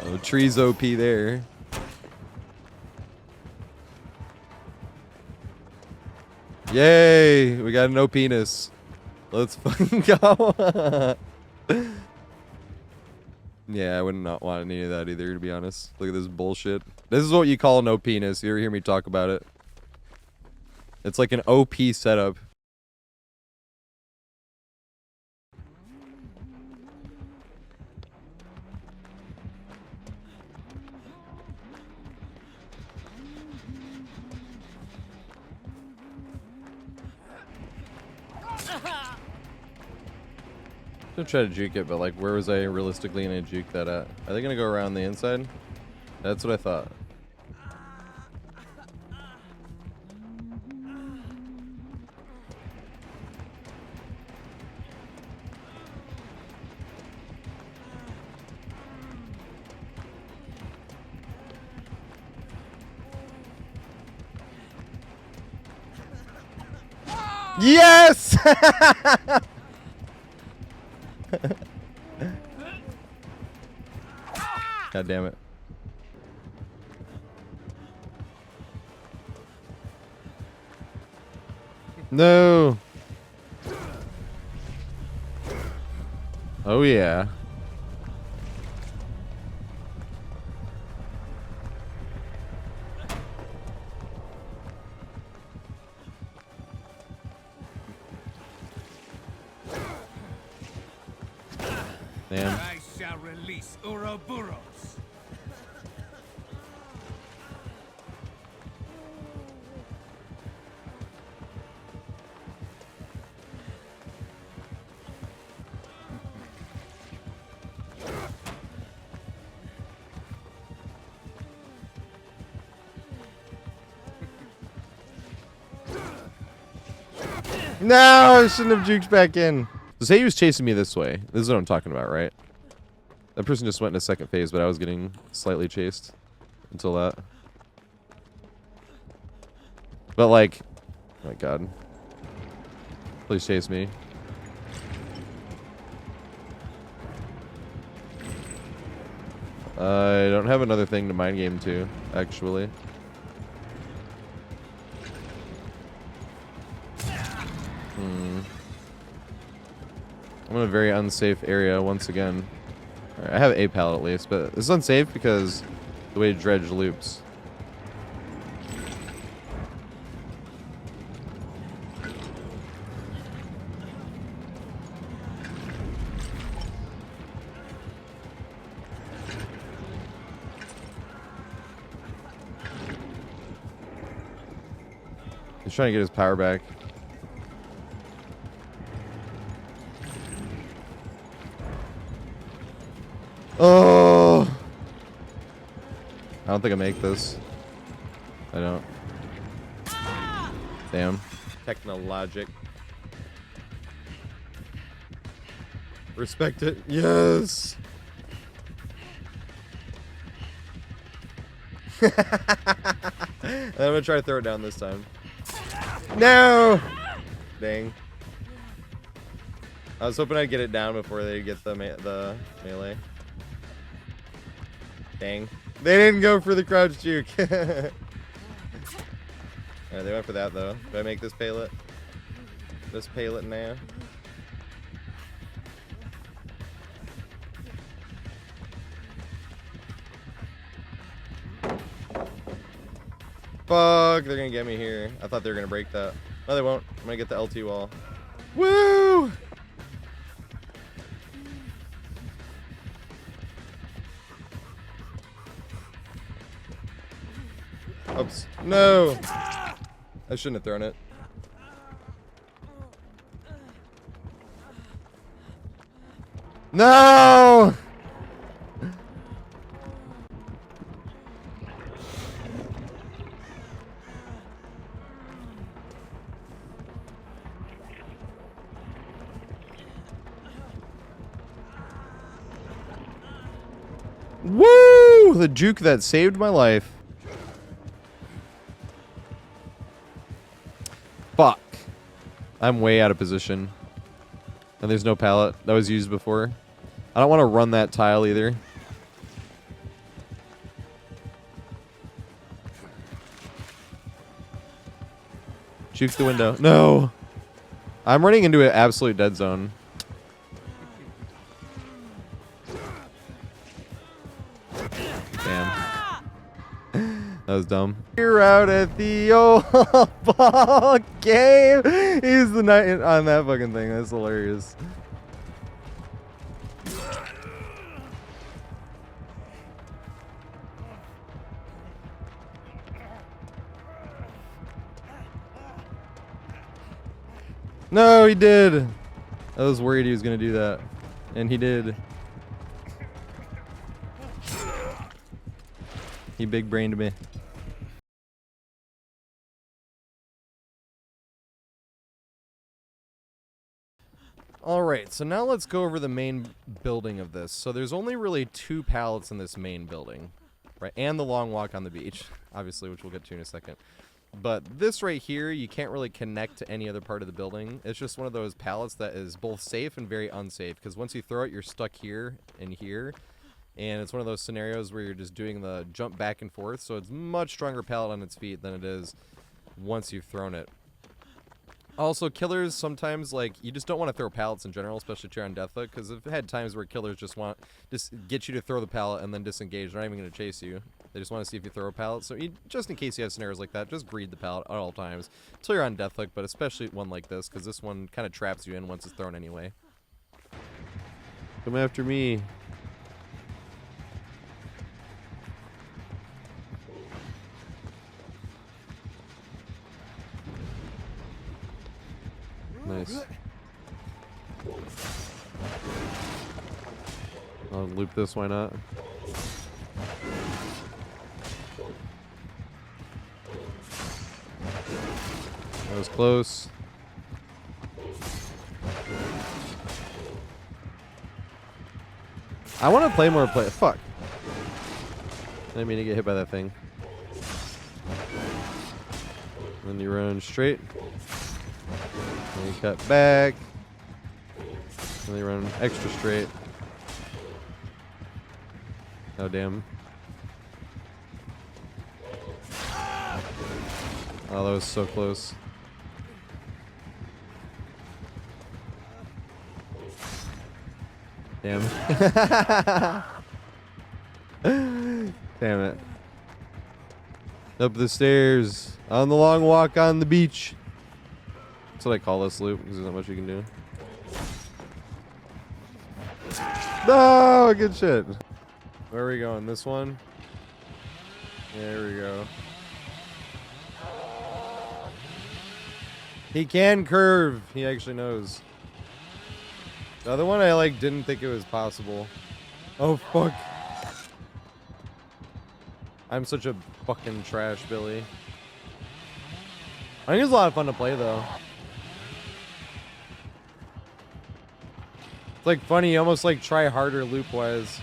Oh, tree's OP there. Yay! We got an OPness. Let's fucking go. Yeah, I would not want any of that either, to be honest. Look at this bullshit. This is what you call an OPeness. You ever hear me talk about it? It's like an OP setup. I'm gonna try to juke it, but like, where was I realistically gonna juke that at? Are they gonna go around the inside? That's what I thought. Yes! God damn it. No. Oh yeah. Damn. I shall release Ouroboros. No, I shouldn't have juked back in. So say he was chasing me this way. This is what I'm talking about, right? That person just went into second phase, but I was getting slightly chased until that. But like, oh my god. Please chase me. I don't have another thing to mind game to, actually. I'm in a very unsafe area once again. Alright, I have a pallet at least, but this is unsafe because the way dredge loops. He's trying to get his power back. Oh! I don't think I make this. I don't. Damn. Technologic. Respect it. Yes! I'm gonna try to throw it down this time. No! Dang. I was hoping I'd get it down before they get the melee. Dang. They didn't go for the crouch juke. Alright, they went for that though. Do I make this pallet? This pallet now? Fuck, they're gonna get me here. I thought they were gonna break that. No, they won't. I'm gonna get the LT wall. Woo! Oops. No! I shouldn't have thrown it. No! Woo! The juke that saved my life. Fuck. I'm way out of position. And there's no pallet that was used before. I don't want to run that tile either. Juke the window. No! I'm running into an absolute dead zone. Damn. That was dumb. You're out at the old ball game. He's the knight on that fucking thing. That's hilarious. No, he did. I was worried he was gonna do that, and he did. He big brained me. Alright, so now let's go over the main building of this. So there's only really 2 pallets in this main building, right? And the long walk on the beach, obviously, which we'll get to in a second. But this right here, you can't really connect to any other part of the building. It's just one of those pallets that is both safe and very unsafe, because once you throw it, you're stuck here and here. And it's one of those scenarios where you're just doing the jump back and forth, so it's much stronger pallet on its feet than it is once you've thrown it. Also, killers sometimes, like, you just don't want to throw pallets in general, especially if you're on deathhook, because I've had times where killers just want to get you to throw the pallet and then disengage. They're not even going to chase you. They just want to see if you throw a pallet. So just in case you have scenarios like that, just greed the pallet at all times until you're on deathhook, but especially one like this, because this one kind of traps you in once it's thrown anyway. Come after me. Nice. I'll loop this, why not? That was close. I want to play more play. Fuck. I didn't mean to get hit by that thing. Then you run straight. Then you cut back. And then you run extra straight. Oh, damn. Oh, that was so close. Damn. Damn it. Up the stairs. On the long walk on the beach. That's what I call this loop, because there's not much you can do. No! Good shit. Where are we going? This one? There we go. He can curve. He actually knows. The other one I like didn't think it was possible. Oh fuck. I'm such a fucking trash Billy. I think it's a lot of fun to play though. It's like funny, you almost like try harder loop wise.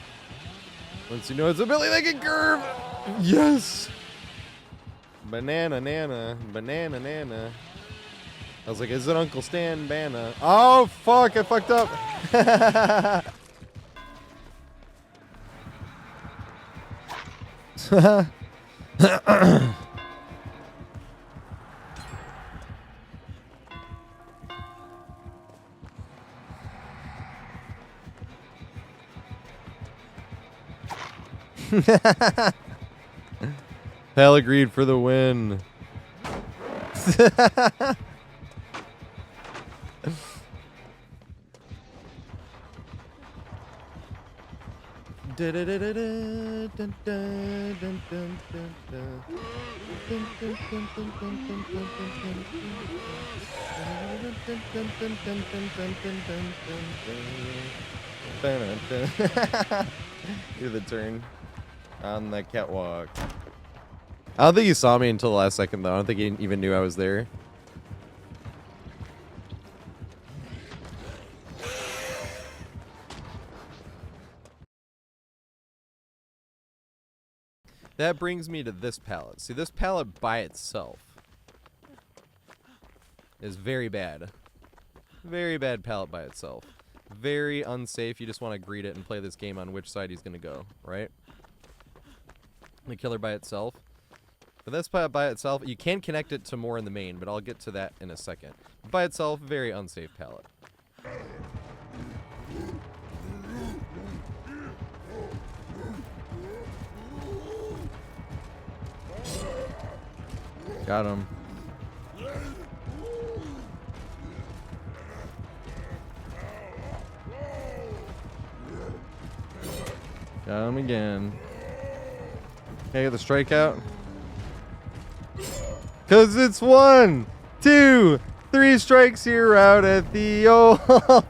Once you know it's a Billy that can curve. Yes. Banana nana. Banana nana. I was like, is it Uncle Stan Banna? Oh, fuck, I fucked up. Hell agreed for the win. Do the turn on the catwalk. I don't think he saw me until the last second, though. I don't think he even knew I was there. That brings me to this pallet. See, this pallet by itself is very bad. Very bad pallet by itself. Very unsafe. You just want to greet it and play this game on which side he's going to go, right? The killer by itself. But this pallet by itself, you can connect it to more in the main, but I'll get to that in a second. By itself, very unsafe pallet. Got him. Got him again. Can I get the strikeout? Cause it's 1, 2, 3 strikes, you're out at the old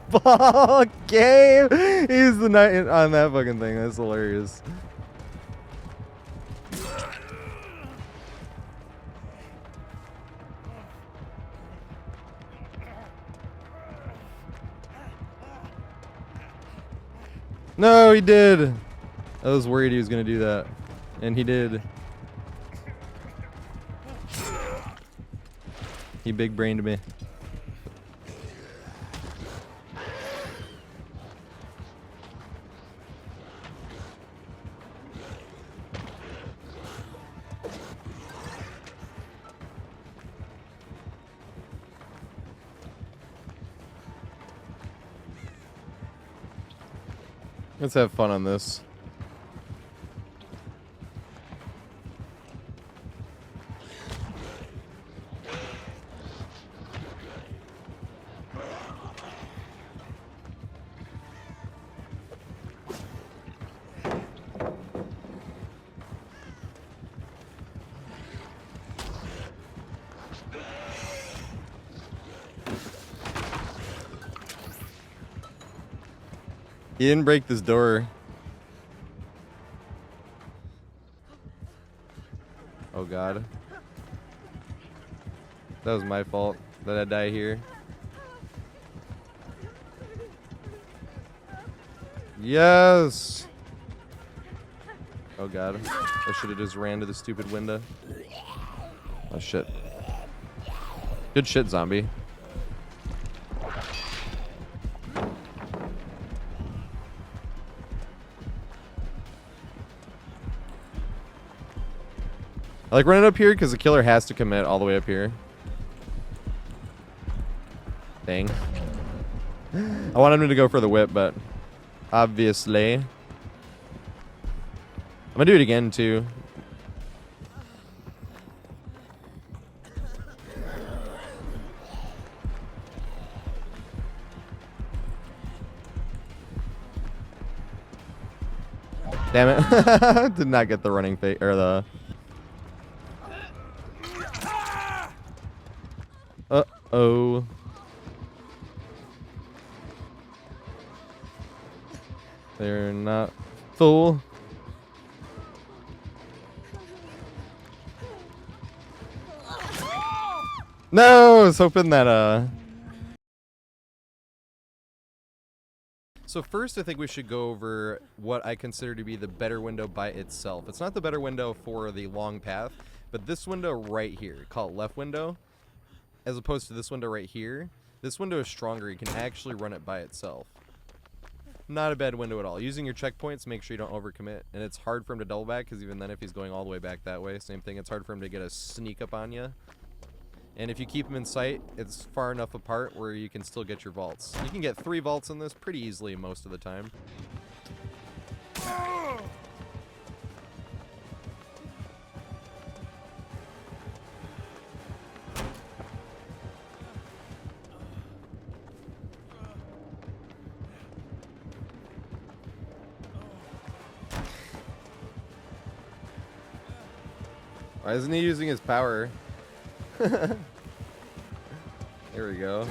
ball game. He's the knight on that fucking thing. That's hilarious. No, he did. I was worried he was gonna do that, and he did. He big brained me. Let's have fun on this. He didn't break this door. Oh god. That was my fault that I die here. Yes! Oh god. I should have just ran to the stupid window. Oh shit. Good shit, zombie. I like running up here because the killer has to commit all the way up here. Dang. I wanted him to go for the whip, but obviously. I'm gonna do it again too. Damn it. Did not get the running fate or the Uh-oh. They're not full. No, I was hoping that So first I think we should go over what I consider to be the better window by itself. It's not the better window for the long path, but this window right here, call it left window, as opposed to this window right here. This window is stronger. You can actually run it by itself. Not a bad window at all. Using your checkpoints, make sure you don't overcommit. And it's hard for him to double back, because even then if he's going all the way back that way, same thing. It's hard for him to get a sneak up on you. And if you keep him in sight, it's far enough apart where you can still get your vaults. You can get 3 vaults in this pretty easily most of the time. Why isn't he using his power? There we go.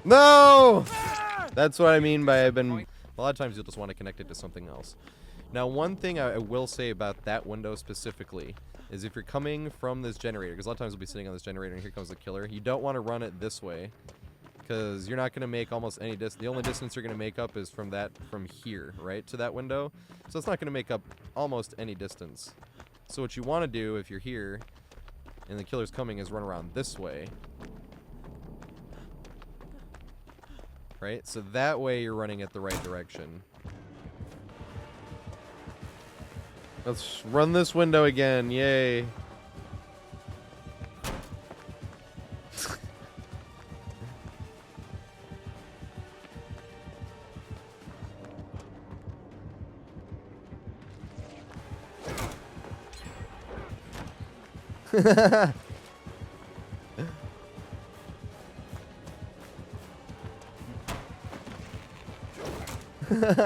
No! That's what I mean by I've been... A lot of times you'll just want to connect it to something else. Now, one thing I will say about that window specifically is if you're coming from this generator, because a lot of times we'll be sitting on this generator and here comes the killer, you don't want to run it this way. Because you're not going to make almost any distance. The only distance you're going to make up is from here, right, to that window. So it's not going to make up almost any distance. So what you want to do if you're here and the killer's coming is run around this way. Right? So that way you're running at the right direction. Let's run this window again. Yay.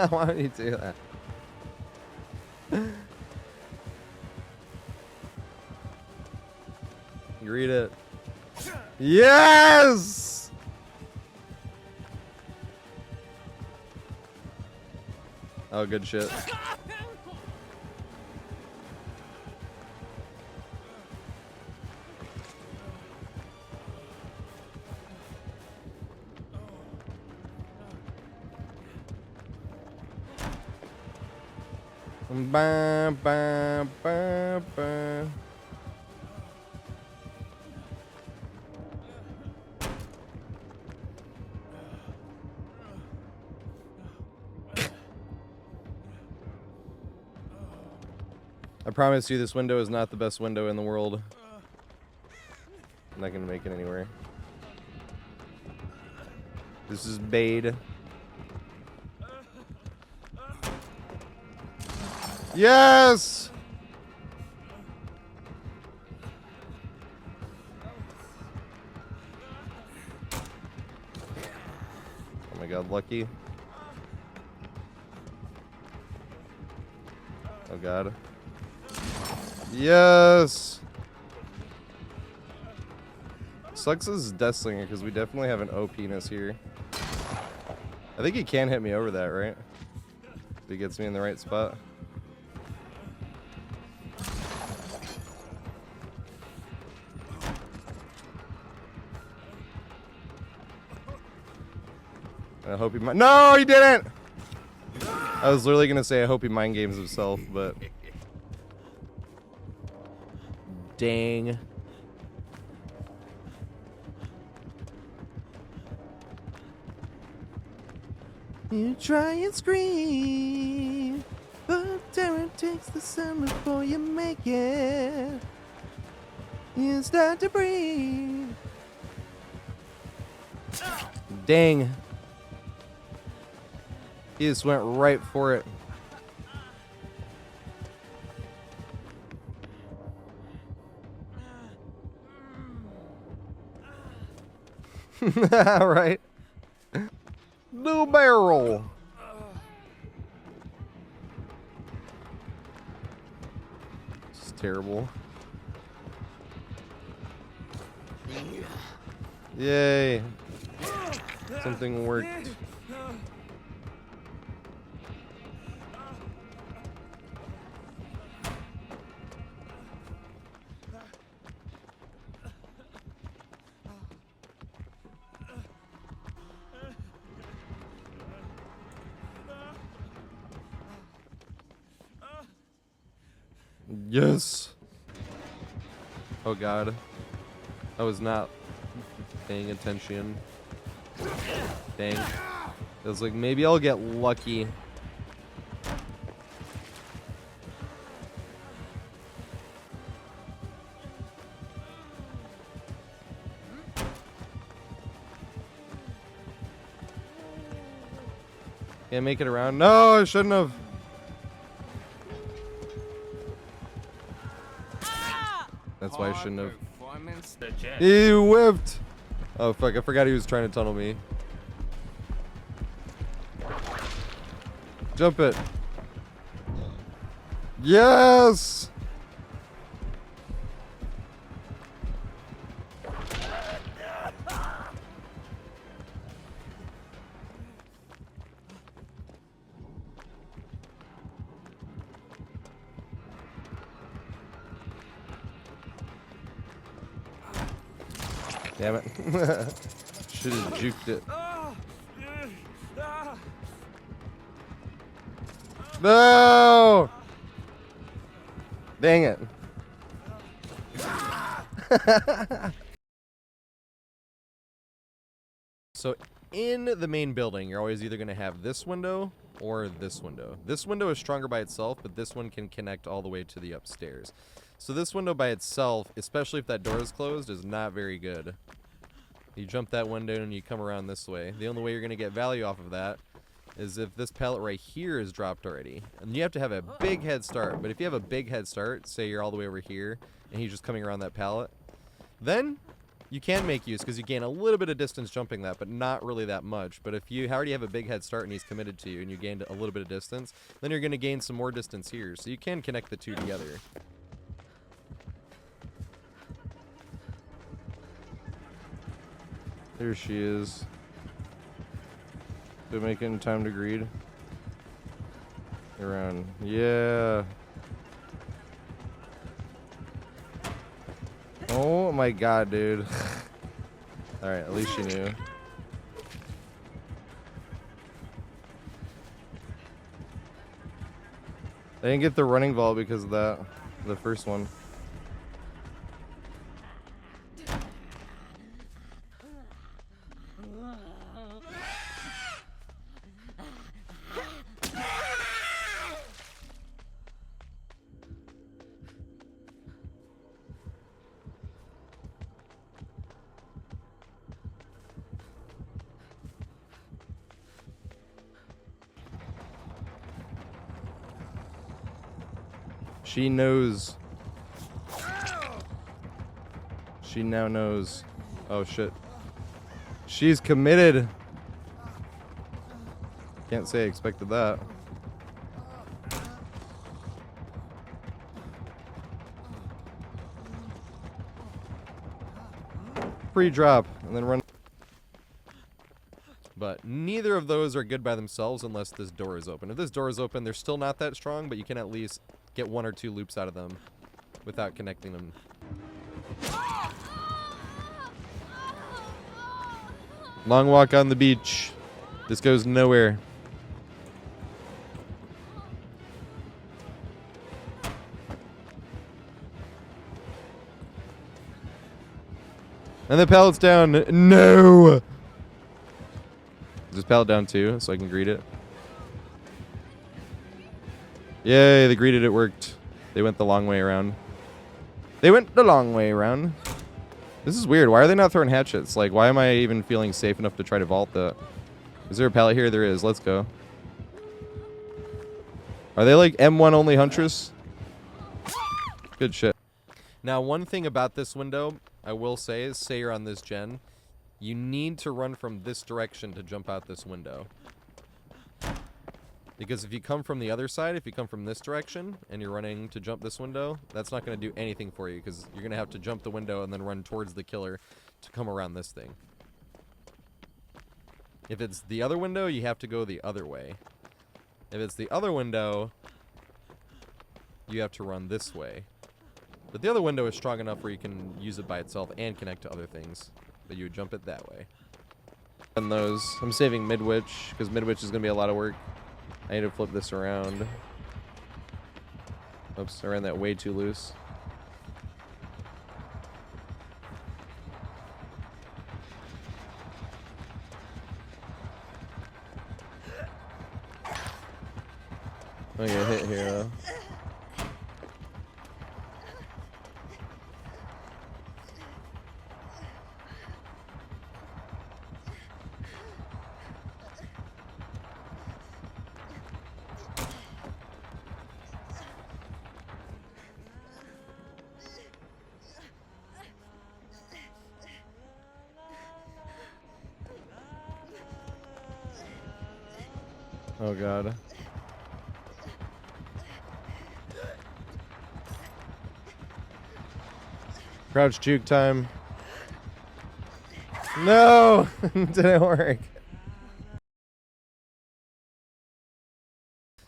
Why would you do that? You read it. Yes! Oh, good shit. Ba, ba, ba, ba. I promise you this window is not the best window in the world. I'm not gonna make it anywhere. This is Bade. Yes! Oh my god, lucky. Oh god. Yes! Sucks as Death Slinger because we definitely have an OPness here. I think he can hit me over that, right? If he gets me in the right spot. I hope he No, he didn't! I was literally gonna say I hope he mind games himself, but dang. You try and scream, but terror takes the sun before you make it. You start to breathe. Dang. He just went right for it. Right. No barrel. It's terrible. Yay. Something worked. Yes. Oh god. I was not paying attention. Dang. I was like, maybe I'll get lucky. Can't make it around. No, I shouldn't have. That's why I shouldn't have. The jet. He whipped. Oh fuck! I forgot he was trying to tunnel me. Jump it. Yes. Damn it. Should have juked it. No! Dang it. So in the main building, you're always either going to have this window or this window. This window is stronger by itself, but this one can connect all the way to the upstairs. So this window by itself, especially if that door is closed, is not very good. You jump that window and you come around this way. The only way you're going to get value off of that is if this pallet right here is dropped already. And you have to have a big head start. But if you have a big head start, say you're all the way over here, and he's just coming around that pallet, then you can make use because you gain a little bit of distance jumping that, but not really that much. But if you already have a big head start and he's committed to you and you gained a little bit of distance, then you're going to gain some more distance here. So you can connect the two together. There she is. Been making time to greed. Around. Yeah. Oh my god, dude. Alright, at least she knew. I didn't get the running ball because of that. The first one. She knows. She now knows. Oh shit. She's committed. Can't say I expected that. Free drop and then run. But neither of those are good by themselves unless this door is open. If this door is open, they're still not that strong, but you can at least get 1 or 2 loops out of them without connecting them. Long walk on the beach. This goes nowhere. And the pallet's down. No! Is this pallet down too, so I can greet it? Yay, they greeted it worked. They went the long way around. They went the long way around. This is weird. Why are they not throwing hatchets? Like, why am I even feeling safe enough to try to vault that? Is there a pallet here? There is. Let's go. Are they like M1 only Huntress? Good shit. Now, one thing about this window, I will say, is say you're on this gen, you need to run from this direction to jump out this window. Because if you come from the other side, if you come from this direction and you're running to jump this window, that's not going to do anything for you because you're going to have to jump the window and then run towards the killer to come around this thing. If it's the other window, you have to go the other way. If it's the other window, you have to run this way. But the other window is strong enough where you can use it by itself and connect to other things. But you would jump it that way. And those, I'm saving Midwich because Midwich is going to be a lot of work. I need to flip this around. Oops, I ran that way too loose. I'm gonna get hit here though. Oh god. Crouch juke time. No! Didn't work.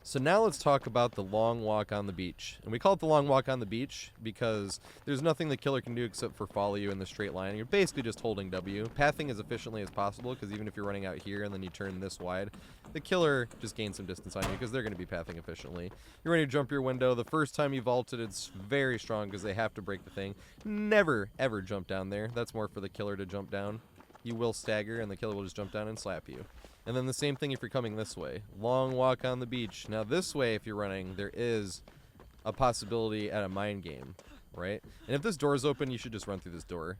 So now let's talk about the long walk on the beach. And we call it the long walk on the beach because there's nothing the killer can do except for follow you in the straight line. You're basically just holding W. Pathing as efficiently as possible because even if you're running out here and then you turn this wide, the killer just gains some distance on you because they're going to be pathing efficiently. You're ready to jump your window. The first time you vaulted, it's very strong because they have to break the thing. Never, ever jump down there. That's more for the killer to jump down. you will stagger, and the killer will just jump down and slap you. And then the same thing if you're coming this way. Long walk on the beach. Now this way, if you're running, there is a possibility at a mind game, right? And if this door is open, you should just run through this door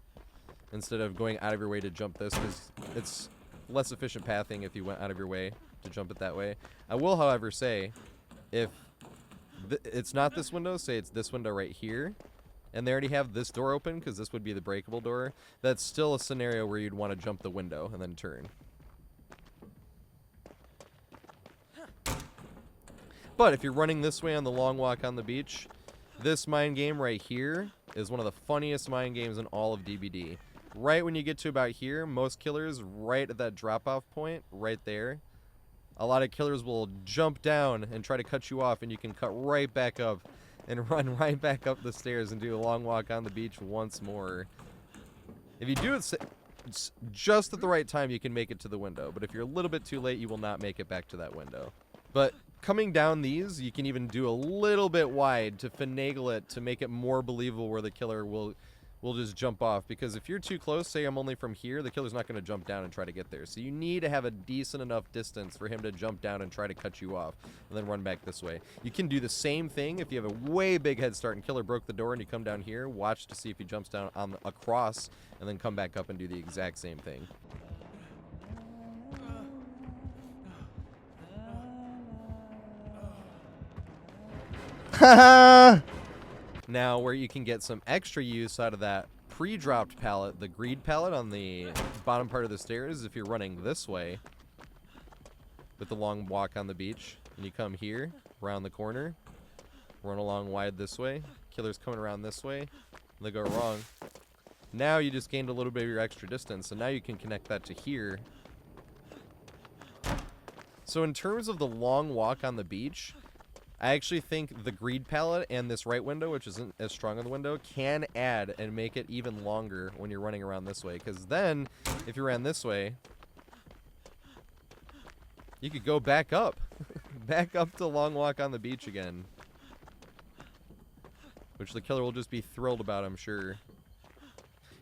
instead of going out of your way to jump this, because it's less efficient pathing if you went out of your way to jump it that way. I will, however, say if it's not this window, say it's this window right here, and they already have this door open because this would be the breakable door, that's still a scenario where you'd want to jump the window and then turn. But if you're running this way on the long walk on the beach, this mind game right here is one of the funniest mind games in all of DBD. Right when you get to about here, most killers right at that drop-off point, right there, a lot of killers will jump down and try to cut you off, and you can cut right back up and run right back up the stairs and do a long walk on the beach once more. If you do it just at the right time, you can make it to the window. But if you're a little bit too late, you will not make it back to that window. But coming down these, you can even do a little bit wide to finagle it to make it more believable where the killer will just jump off. Because if you're too close, say I'm only from here, the killer's not going to jump down and try to get there. So you need to have a decent enough distance for him to jump down and try to cut you off and then run back this way. You can do the same thing if you have a way big head start and killer broke the door and you come down here, watch to see if he jumps down on across and then come back up and do the exact same thing. Now, where you can get some extra use out of that pre-dropped pallet, the greed pallet on the bottom part of the stairs, if you're running this way with the long walk on the beach, and you come here, around the corner, run along wide this way, killer's coming around this way, and they go wrong. Now you just gained a little bit of your extra distance, and now you can connect that to here. So in terms of the long walk on the beach, I actually think the greed pallet and this right window, which isn't as strong on the window, can add and make it even longer when you're running around this way. Because then, if you ran this way, you could go back up. Back up to long walk on the beach again. Which the killer will just be thrilled about, I'm sure.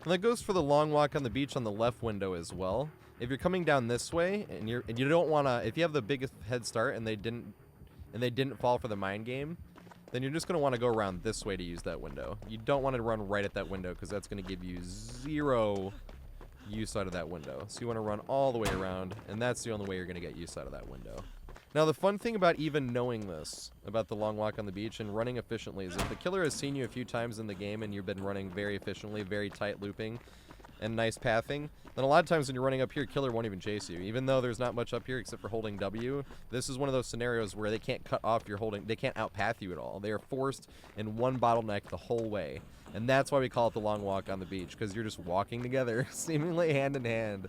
And that goes for the long walk on the beach on the left window as well. If you're coming down this way, and you don't want to, if you have the biggest head start and they didn't fall for the mind game, then you're just going to want to go around this way to use that window. You don't want to run right at that window because that's going to give you zero use out of that window. So you want to run all the way around, and that's the only way you're going to get use out of that window. Now, the fun thing about even knowing this, about the long walk on the beach and running efficiently, is if the killer has seen you a few times in the game and you've been running very efficiently, very tight looping, and nice pathing, then a lot of times when you're running up here, killer won't even chase you. Even though there's not much up here except for holding W, this is one of those scenarios where they can't cut off your holding, they can't outpath you at all. They are forced in one bottleneck the whole way. And that's why we call it the long walk on the beach, because you're just walking together, seemingly hand in hand.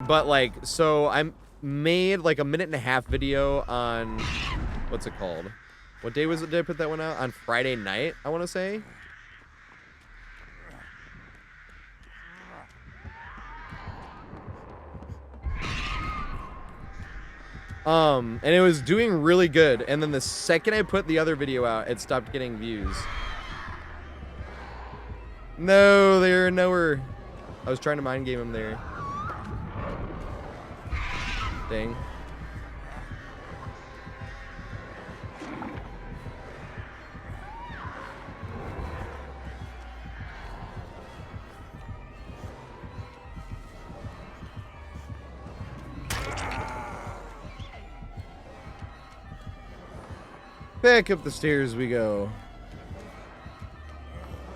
But like, so I made like a 1.5-minute video on, what's it called? What day was it? Did I put that one out? On Friday night, I want to say. And it was doing really good, and then the second I put the other video out, it stopped getting views. No, they're nowhere. I was trying to mind game him there. Dang. Back up the stairs we go.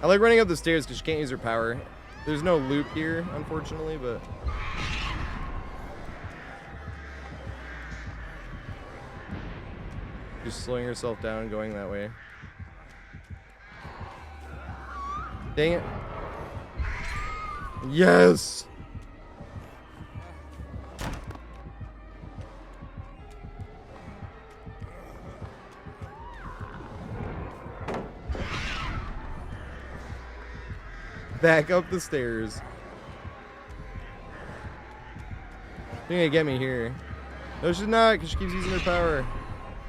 I like running up the stairs because you can't use your power. There's no loop here, unfortunately, but... just slowing yourself down going that way. Dang it. Yes! Back up the stairs. She's gonna get me here. No, she's not, because she keeps using her power.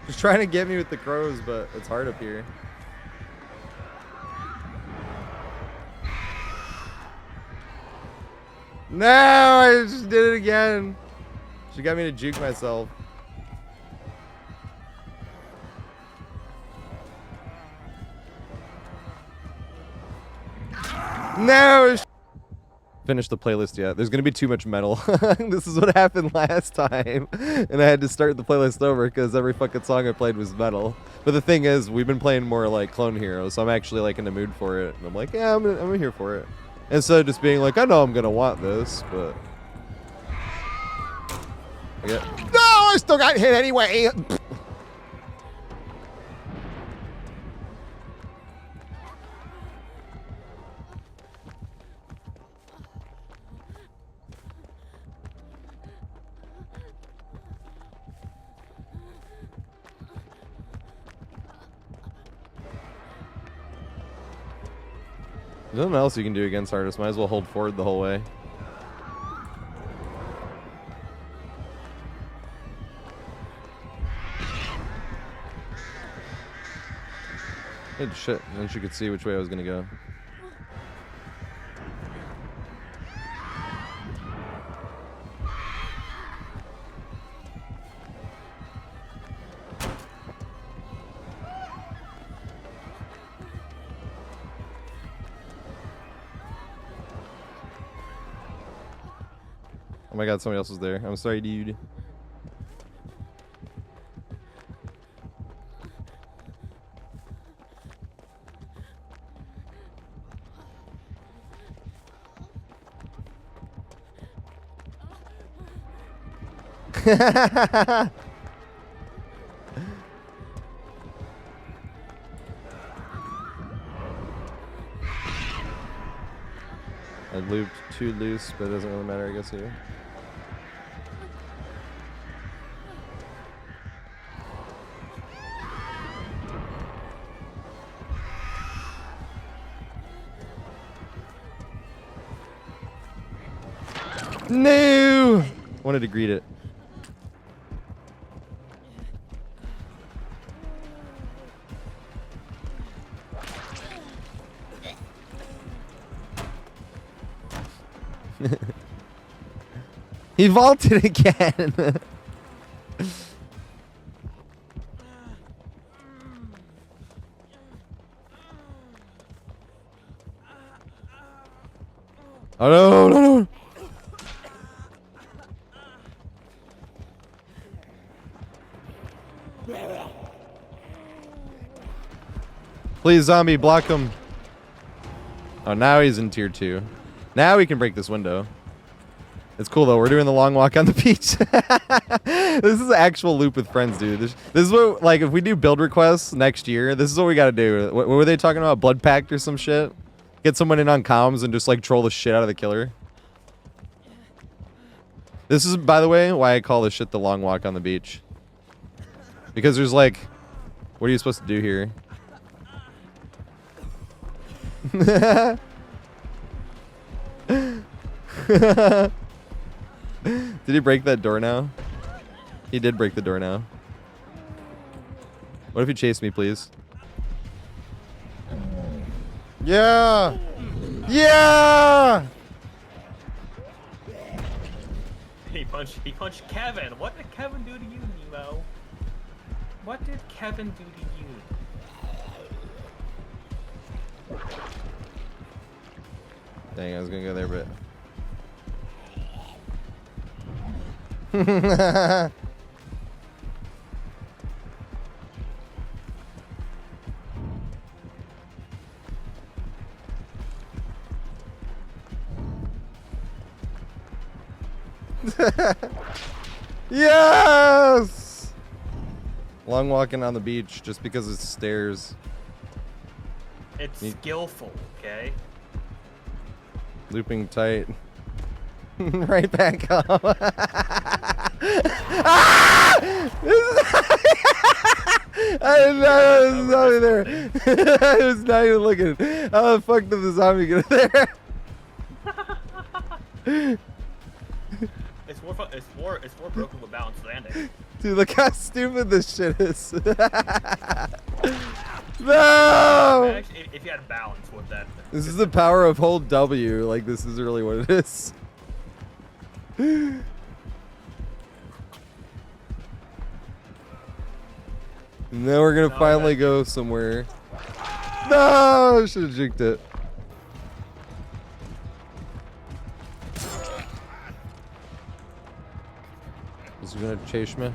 She's trying to get me with the crows, but it's hard up here. No, I just did it again. She got me to juke myself. No! Finish the playlist yet. There's gonna be too much metal. This is what happened last time. And I had to start the playlist over because every fucking song I played was metal. But the thing is, we've been playing more like Clone Heroes, so I'm actually like in the mood for it. And I'm like, yeah, I'm here for it. Instead of just being like, I know I'm gonna want this, but... No, I still got hit anyway! There's nothing else you can do against artists. Might as well hold forward the whole way. Good shit. Then she could see which way I was gonna go. Oh my god, somebody else was there. I'm sorry, dude. I looped too loose, but it doesn't really matter, I guess, here. No! Wanted to greet it. He vaulted again. Oh no, no, no. Please, zombie, block him. Oh, now he's in tier 2. Now we can break this window. It's cool though. We're doing the long walk on the beach. This is an actual loop with friends, dude. This is what, like, if we do build requests next year, this is what we got to do. What were they talking about? Blood pact or some shit? Get someone in on comms and just like troll the shit out of the killer. This is, by the way, why I call this shit the long walk on the beach. Because there's like, what are you supposed to do here? Did he break that door now? He did break the door now. What if he chased me, please? Yeah! Yeah! He punched Kevin. What did Kevin do to you, Nemo? What did Kevin do to you? Dang, I was gonna go there, but... Yes! Long walking on the beach just because it's stairs. It's skillful, okay? Looping tight. Right back up. Ah! I didn't know there was a zombie there. I was not even looking. How the fuck did the zombie get there? It's more broken with balanced landing. Dude, look how stupid this shit is. No! Actually, if you had balance with that. This is the power of hold W. Like, this is really what it is. Now we're gonna No, finally that- go somewhere. No, I should have jinked it. Is he gonna chase me?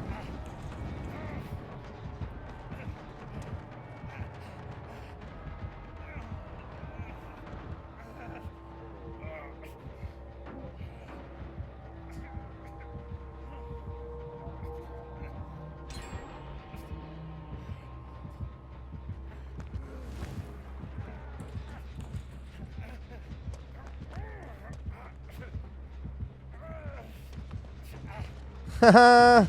Haha.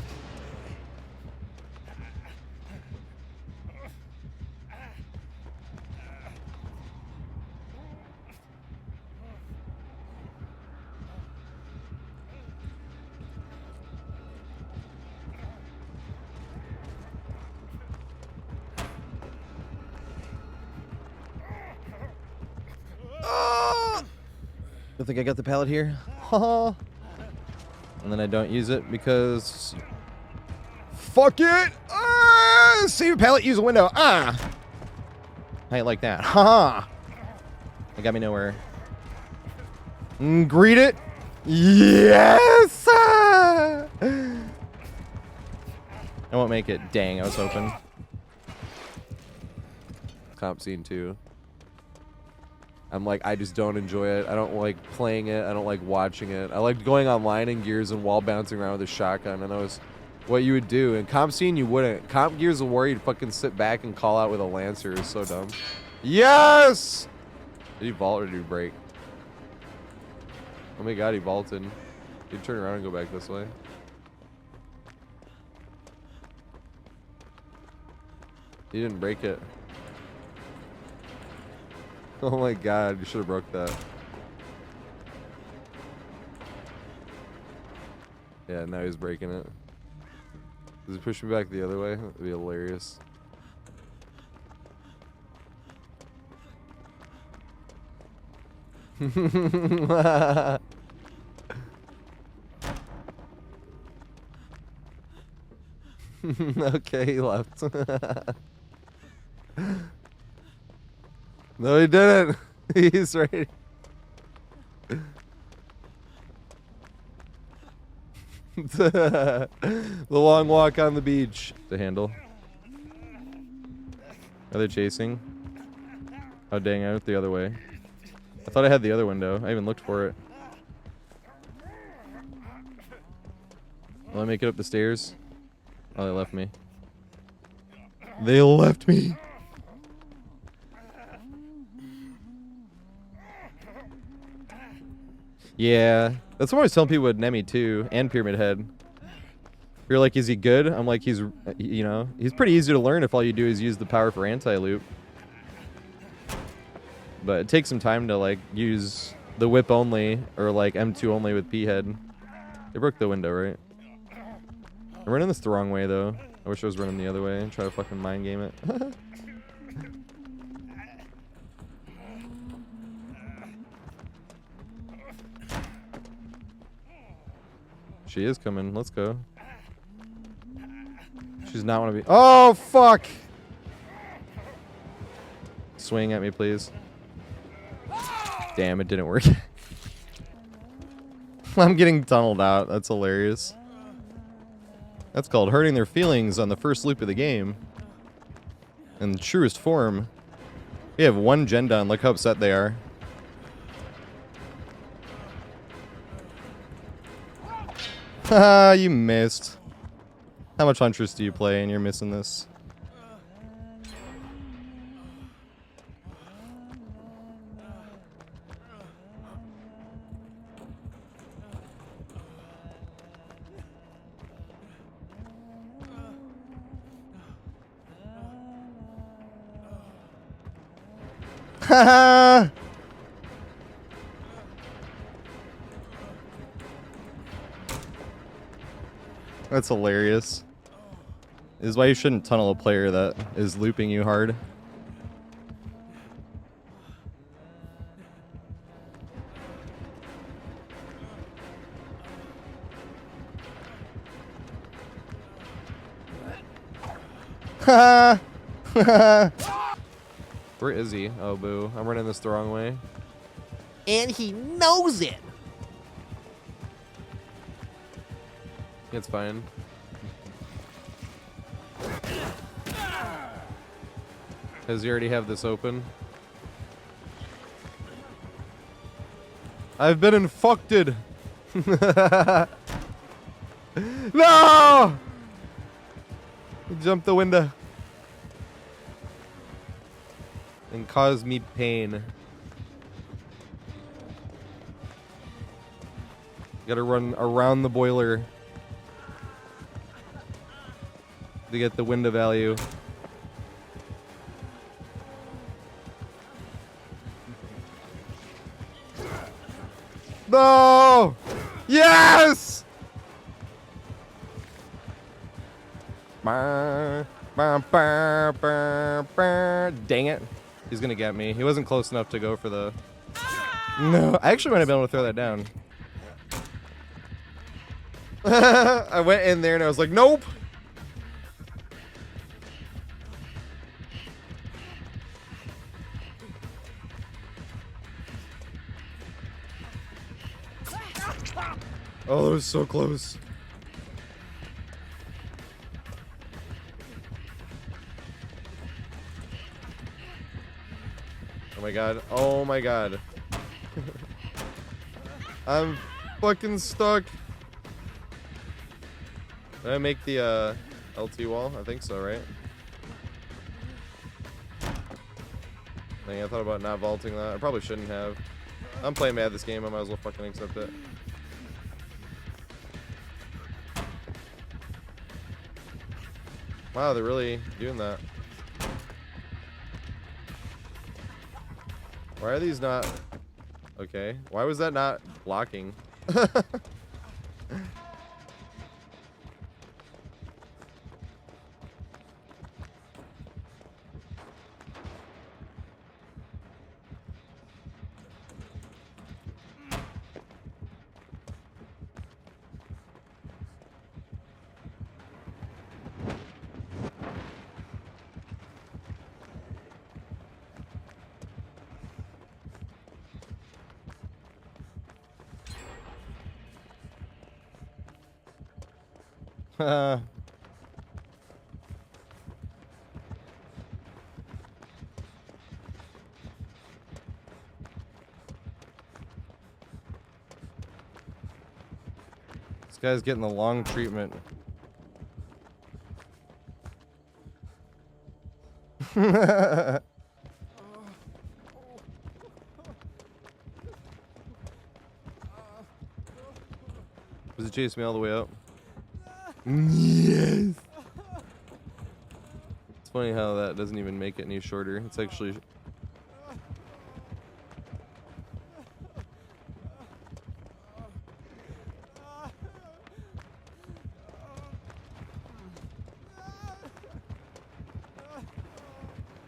I think I got the pallet here. Haha. And then I don't use it because... Fuck it! Ah! Save a pallet, use a window. Ah! I ain't like that. Haha! It got me nowhere. Greet it. Yes! Ah! I won't make it. Dang, I was hoping. Comp scene 2. I'm like, I just don't enjoy it. I don't like playing it. I don't like watching it. I like going online in Gears and wall bouncing around with a shotgun, and that was what you would do. In Comp Scene, you wouldn't. Comp Gears of War, you'd fucking sit back and call out with a Lancer. It's so dumb. Yes! Did he vault or did he break? Oh my god, he vaulted. He'd turn around and go back this way. He didn't break it. Oh my god, you should have broke that. Yeah, now he's breaking it. Does he push me back the other way? That'd be hilarious. Okay, he left. No, he didn't. He's right. The long walk on the beach. The handle. Are they chasing? Oh dang, I went the other way. I thought I had the other window. I even looked for it. Will I make it up the stairs? Oh, they left me. They left me. Yeah, that's what I was telling people with Nemi too, and Pyramid Head. You're like, is he good? I'm like, he's, you know, he's pretty easy to learn if all you do is use the power for anti-loop. But it takes some time to like use the whip only or like M2 only with P-Head. They broke the window, right? I'm running this the wrong way though. I wish I was running the other way and try to fucking mind game it. She is coming. Let's go. She's not want to be. Oh, fuck! Swing at me, please. Damn, it didn't work. I'm getting tunneled out. That's hilarious. That's called hurting their feelings on the first loop of the game. In the truest form. We have one gen done. Look how upset they are. Haha, you missed. How much Huntress do you play and you're missing this? Haha! That's hilarious. This is why you shouldn't tunnel a player that is looping you hard. Where is he? Oh, boo. I'm running this the wrong way. And he knows it. It's fine. Does he already have this open? I've been infected. No! He jumped the window. And caused me pain. Gotta run around the boiler to get the window value. No! Yes! Dang it. He's gonna get me. He wasn't close enough to go for the... No, I actually might have been able to throw that down. I went in there and I was like, nope! Oh, that was so close. Oh my god. Oh my god. I'm fucking stuck. Did I make the LT wall? I think so, right? Dang, I thought about not vaulting that. I probably shouldn't have. I'm playing bad this game. I might as well fucking accept it. Wow, they're really doing that. Why are these not... Okay. Why was that not blocking? This guy's getting the long treatment. Does it chase me all the way up? Yes! It's funny how that doesn't even make it any shorter. It's actually...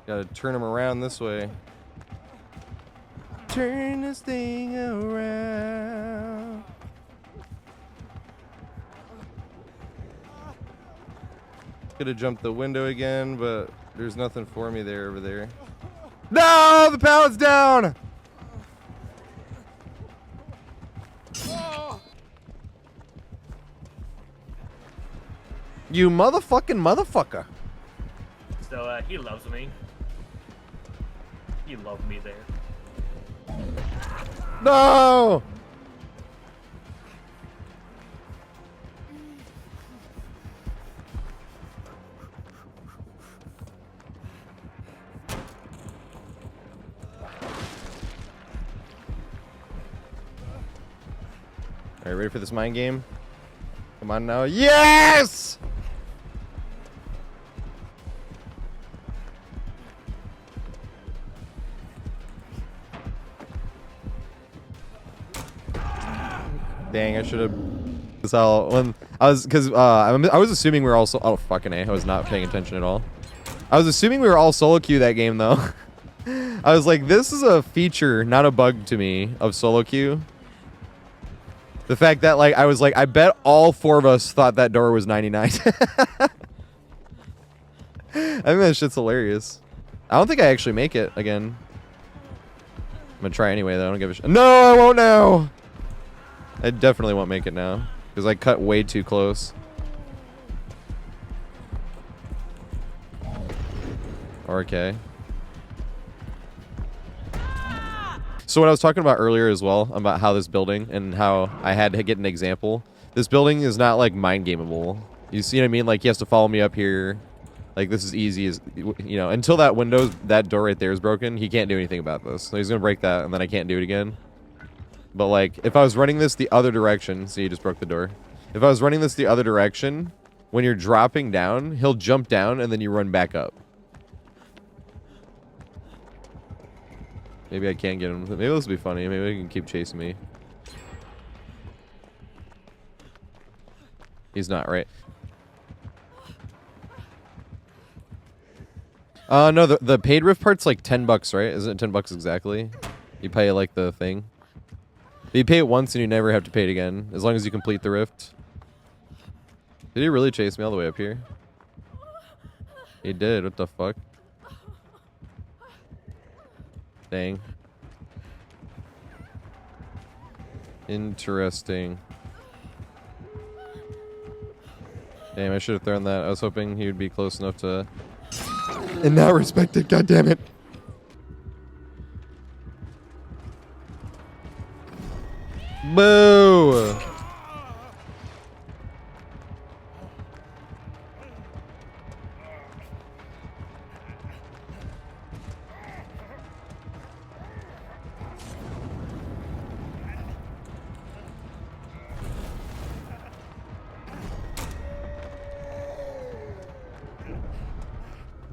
Gotta turn him around this way. Turn this thing around. Could have jumped the window again, but there's nothing for me there over there. No! The pallet's down! You motherfucker. So, he loves me. He loved me there. No! Alright, ready for this mind game? Come on now. Yes! Dang, I should have. This all when I was I was assuming we were all oh fucking A. I was not paying attention at all. I was assuming we were all solo queue that game though. I was like, this is a feature, not a bug to me of solo queue. The fact that like I was like, I bet all four of us thought that door was 99. think that shit's hilarious. I don't think I actually make it again. I'm gonna try anyway though. I don't give a shit. No, I won't now. I definitely won't make it now because I cut way too close. Okay. So what I was talking about earlier as well, about how this building and how I had to get an example. This building is not like mind gameable. You see what I mean? Like he has to follow me up here. Like this is easy as, you know, until that that door right there is broken, he can't do anything about this. So he's gonna break that and then I can't do it again. But like if I was running this the other direction, see, he just broke the door. If I was running this the other direction, when you're dropping down, he'll jump down and then you run back up. Maybe I can't get him. Maybe this will be funny. Maybe he can keep chasing me. He's not, right? No, the paid rift part's like $10, right? Isn't it $10 exactly? You pay like the thing. But you pay it once and you never have to pay it again, as long as you complete the rift. Did he really chase me all the way up here? He did. What the fuck? Dang. Interesting. Damn, I should have thrown that. I was hoping he would be close enough to... And now respected, goddammit. Boo!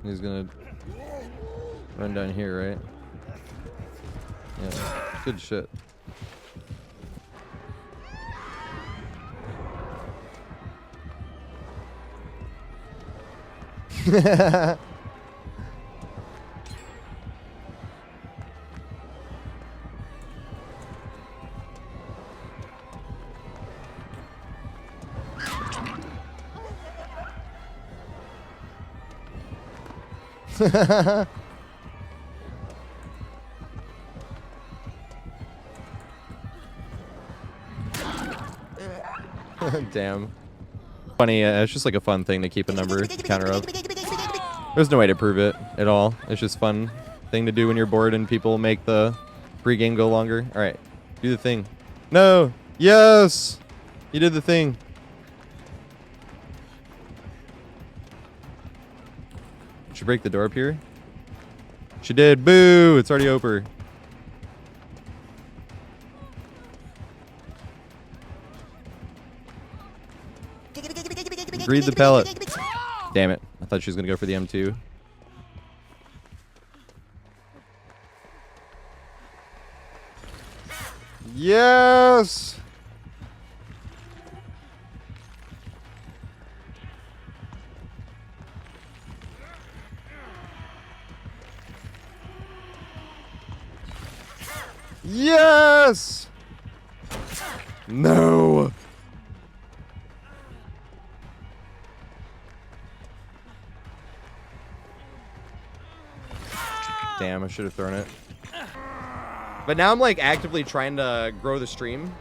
He's gonna run down here, right? Yeah, good shit. Damn. Funny, it's just like a fun thing to keep a number counter up. There's no way to prove it at all. It's just fun thing to do when you're bored and people make the free game go longer. Alright, do the thing. No! Yes! You did the thing. Did she break the door up here? She did. Boo! It's already over. Breathe the pallet. Damn it. I thought she was going to go for the M2. Yes! Yes! No! Damn, I should have thrown it. But now I'm like actively trying to grow the stream.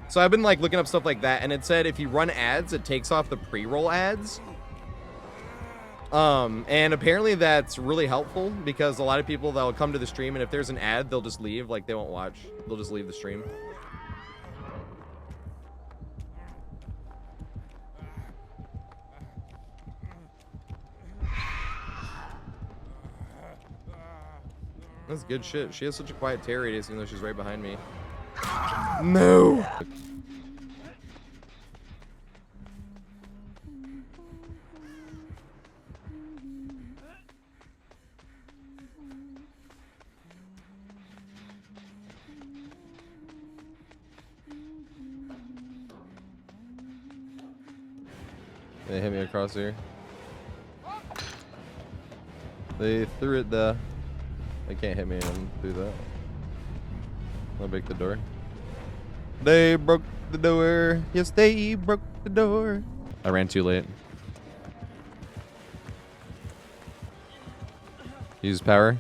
So I've been like looking up stuff like that, and it said if you run ads, it takes off the pre-roll ads. And apparently that's really helpful because a lot of people, they'll come to the stream and if there's an ad, they'll just leave. Like they won't watch. They'll just leave the stream. That's good shit. She has such a quiet tear radius even though she's right behind me. No! They hit me across here. They threw it there. They can't hit me and do that. I'll break the door. They broke the door. Yes, they broke the door. I ran too late. Use power.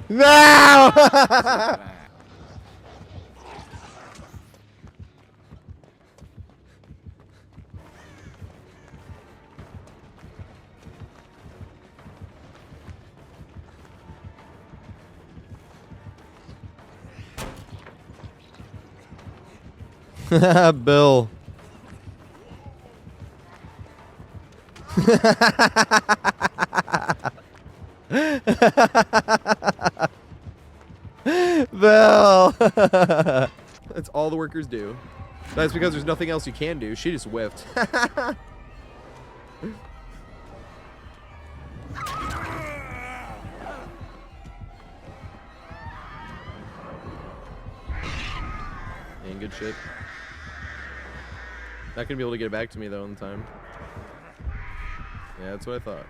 No! Bill. Bill. That's all the workers do. That's because there's nothing else you can do. She just whiffed. Ain't good shit. Not gonna be able to get it back to me though in time. Yeah, that's what I thought.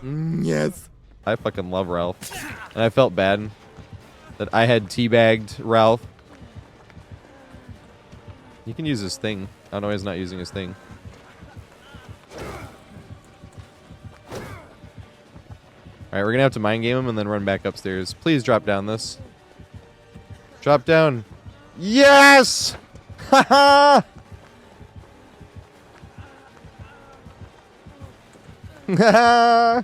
Yes. I fucking love Ralph. And I felt bad that I had teabagged Ralph. You can use his thing. I don't know why he's not using his thing. Alright, we're gonna have to mind game him and then run back upstairs. Please drop down this. Drop down. Yes! Haha! Haha!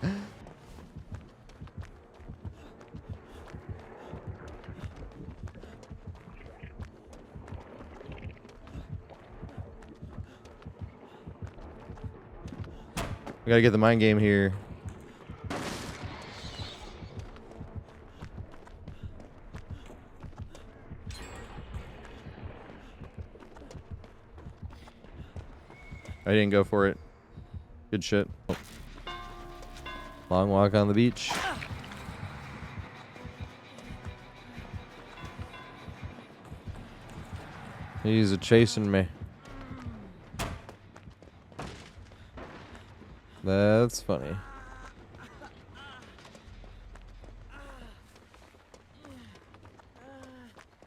We gotta get the mind game here. I didn't go for it. Good shit. Oh. Long walk on the beach. He's chasing me. That's funny.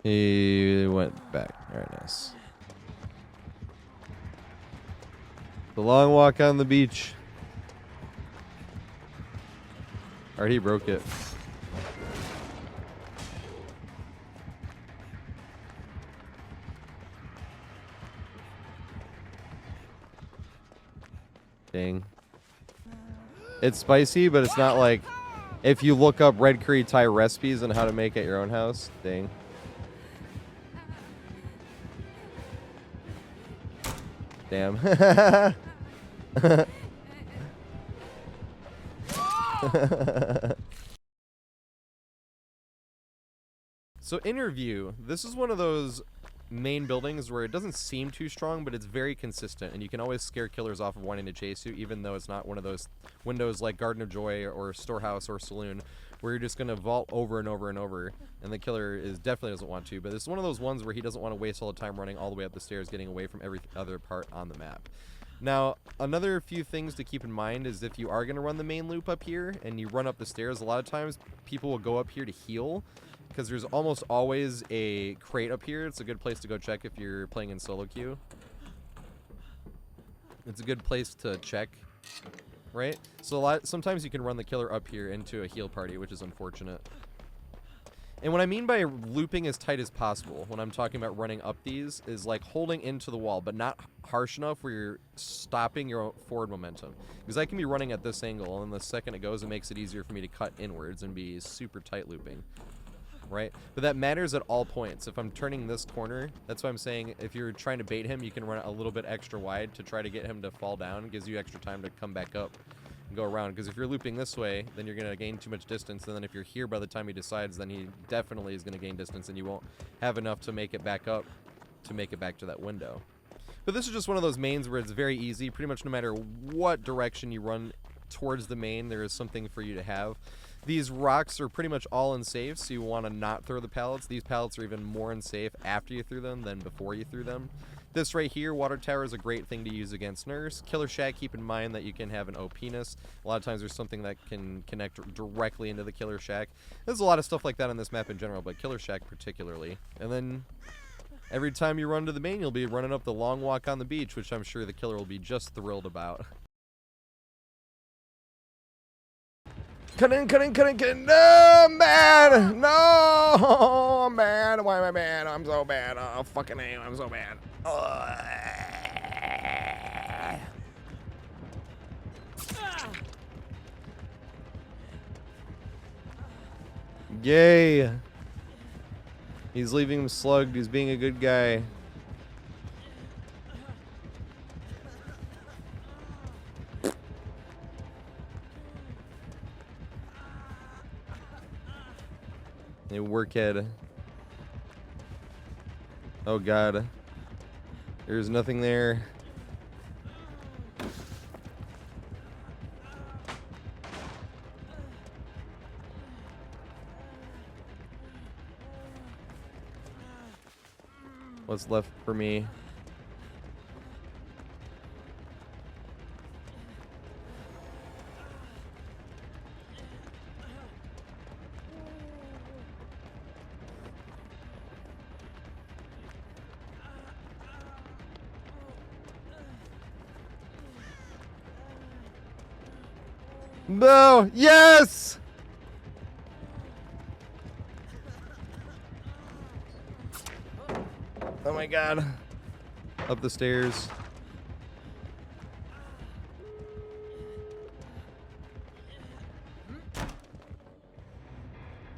He went back. Very nice. The long walk on the beach. Already broke it. Dang. It's spicy, but it's not like if you look up red curry Thai recipes and how to make at your own house. Dang. Damn. So interview, this is one of those main buildings where it doesn't seem too strong, but it's very consistent, and you can always scare killers off of wanting to chase you, even though it's not one of those windows like Garden of Joy or Storehouse or Saloon, where you're just going to vault over and over and over, and the killer definitely doesn't want to. But it's one of those ones where he doesn't want to waste all the time running all the way up the stairs, getting away from every other part on the map. Now, another few things to keep in mind is if you are going to run the main loop up here and you run up the stairs, a lot of times people will go up here to heal, because there's almost always a crate up here. It's a good place to go check if you're playing in solo queue. It's a good place to check, right? So sometimes you can run the killer up here into a heal party, which is unfortunate. And what I mean by looping as tight as possible when I'm talking about running up these is like holding into the wall, but not harsh enough where you're stopping your forward momentum. Because I can be running at this angle, and the second it goes, it makes it easier for me to cut inwards and be super tight looping. Right? But that matters at all points. If I'm turning this corner, that's why I'm saying if you're trying to bait him, you can run it a little bit extra wide to try to get him to fall down. It gives you extra time to come back up and go around. Because if you're looping this way, then you're going to gain too much distance. And then if you're here by the time he decides, then he definitely is going to gain distance, and you won't have enough to make it back up to make it back to that window. But this is just one of those mains where it's very easy. Pretty much no matter what direction you run towards the main, there is something for you to have. These rocks are pretty much all unsafe, so you want to not throw the pallets. These pallets are even more unsafe after you threw them than before you threw them. This right here, water tower, is a great thing to use against nurse. Killer shack, keep in mind that you can have an OPenise. A lot of times there's something that can connect directly into the killer shack. There's a lot of stuff like that on this map in general, but killer shack particularly. And then every time you run to the main, you'll be running up the long walk on the beach, which I'm sure the killer will be just thrilled about. Cut in. No, I'm bad. No, I'm bad. Why am I bad? I'm so bad. Oh, fucking A, I'm so bad. Yay. He's leaving him slugged. He's being a good guy. Hey, workhead. Oh god. There's nothing there. What's left for me? No! Yes! Oh my god. Up the stairs.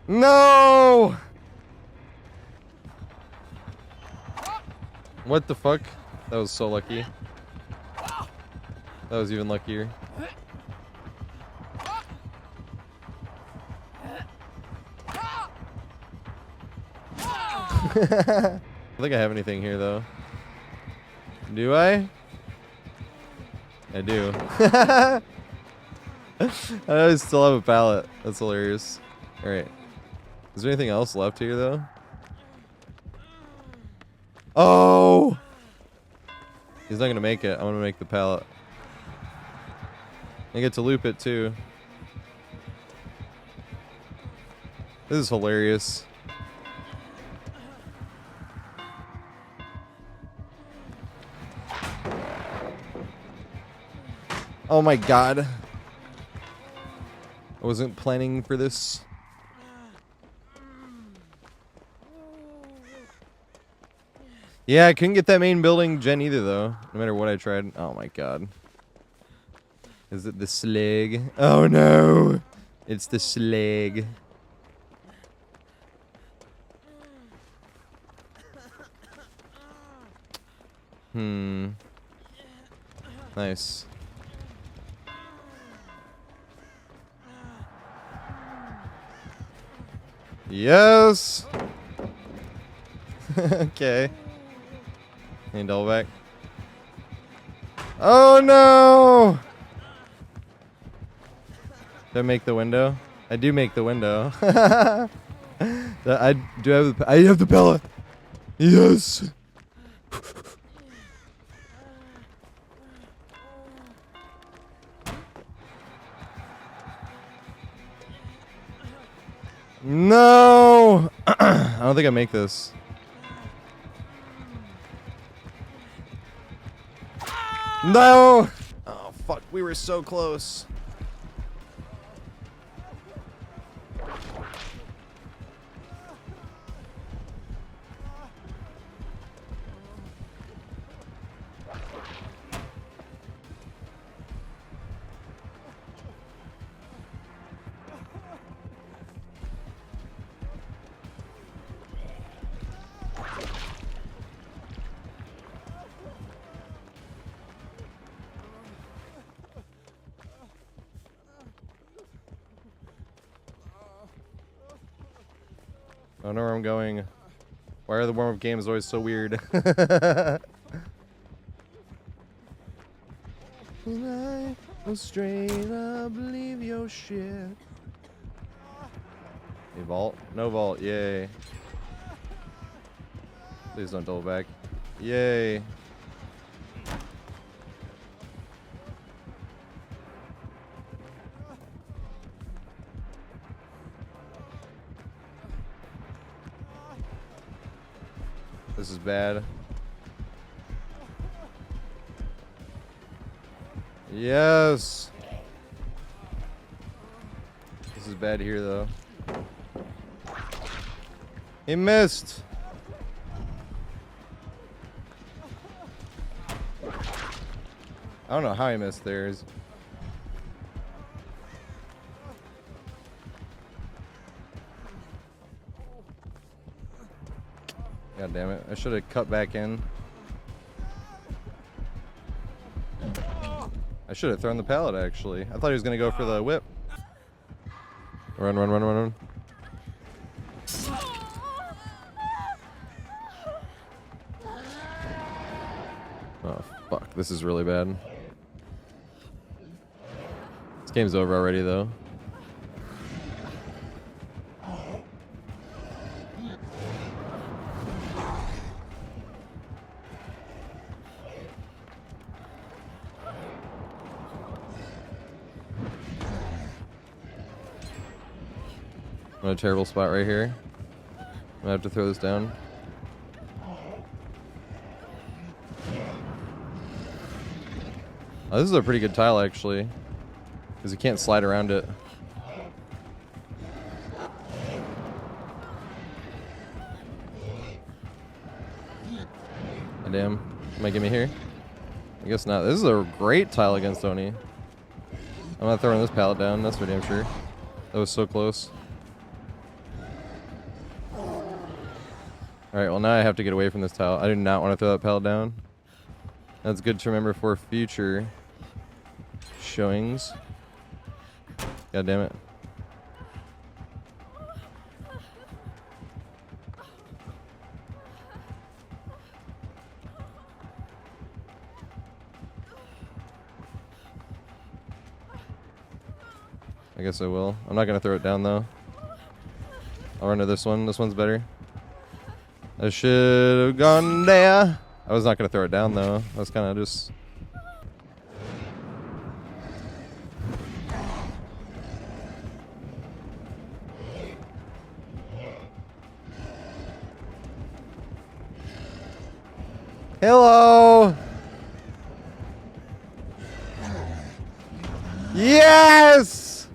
No! What the fuck? That was so lucky. That was even luckier. I don't think I have anything here though. Do I? I do. I still have a pallet. That's hilarious. Alright. Is there anything else left here though? Oh! He's not gonna make it. I'm gonna make the pallet. I get to loop it too. This is hilarious. Oh my god. I wasn't planning for this. Yeah, I couldn't get that main building gen either though. No matter what I tried. Oh my god. Is it the slag? Oh no! It's the slag. Nice. Yes! Okay. Any double back? Oh no! Did I make the window? I do make the window. I have the pallet. Yes! No! I don't think I make this. No! Oh, fuck. We were so close. I don't know where I'm going. Why are the warm-up games always so weird? I straight up believe your shit. Any vault? No vault. Yay. Please don't double back. Yay. This is bad. Yes. This is bad here, though. He missed. I don't know how he missed theirs. God damn it. I should have cut back in. I should have thrown the pallet, actually. I thought he was going to go for the whip. Run, run, run, run, run. Oh, fuck. This is really bad. This game's over already, though. I'm in a terrible spot right here. I'm gonna have to throw this down. Oh, this is a pretty good tile, actually. Because you can't slide around it. Oh, damn. Might get me here? I guess not. This is a great tile against Oni. I'm not throwing this pallet down, that's for damn sure. That was so close. Alright, well now I have to get away from this tile. I do not want to throw that pallet down. That's good to remember for future showings. God damn it. I guess I will. I'm not going to throw it down though. I'll run to this one. This one's better. I should have gone there. I was not going to throw it down though. I was kind of just... Hello! Yes!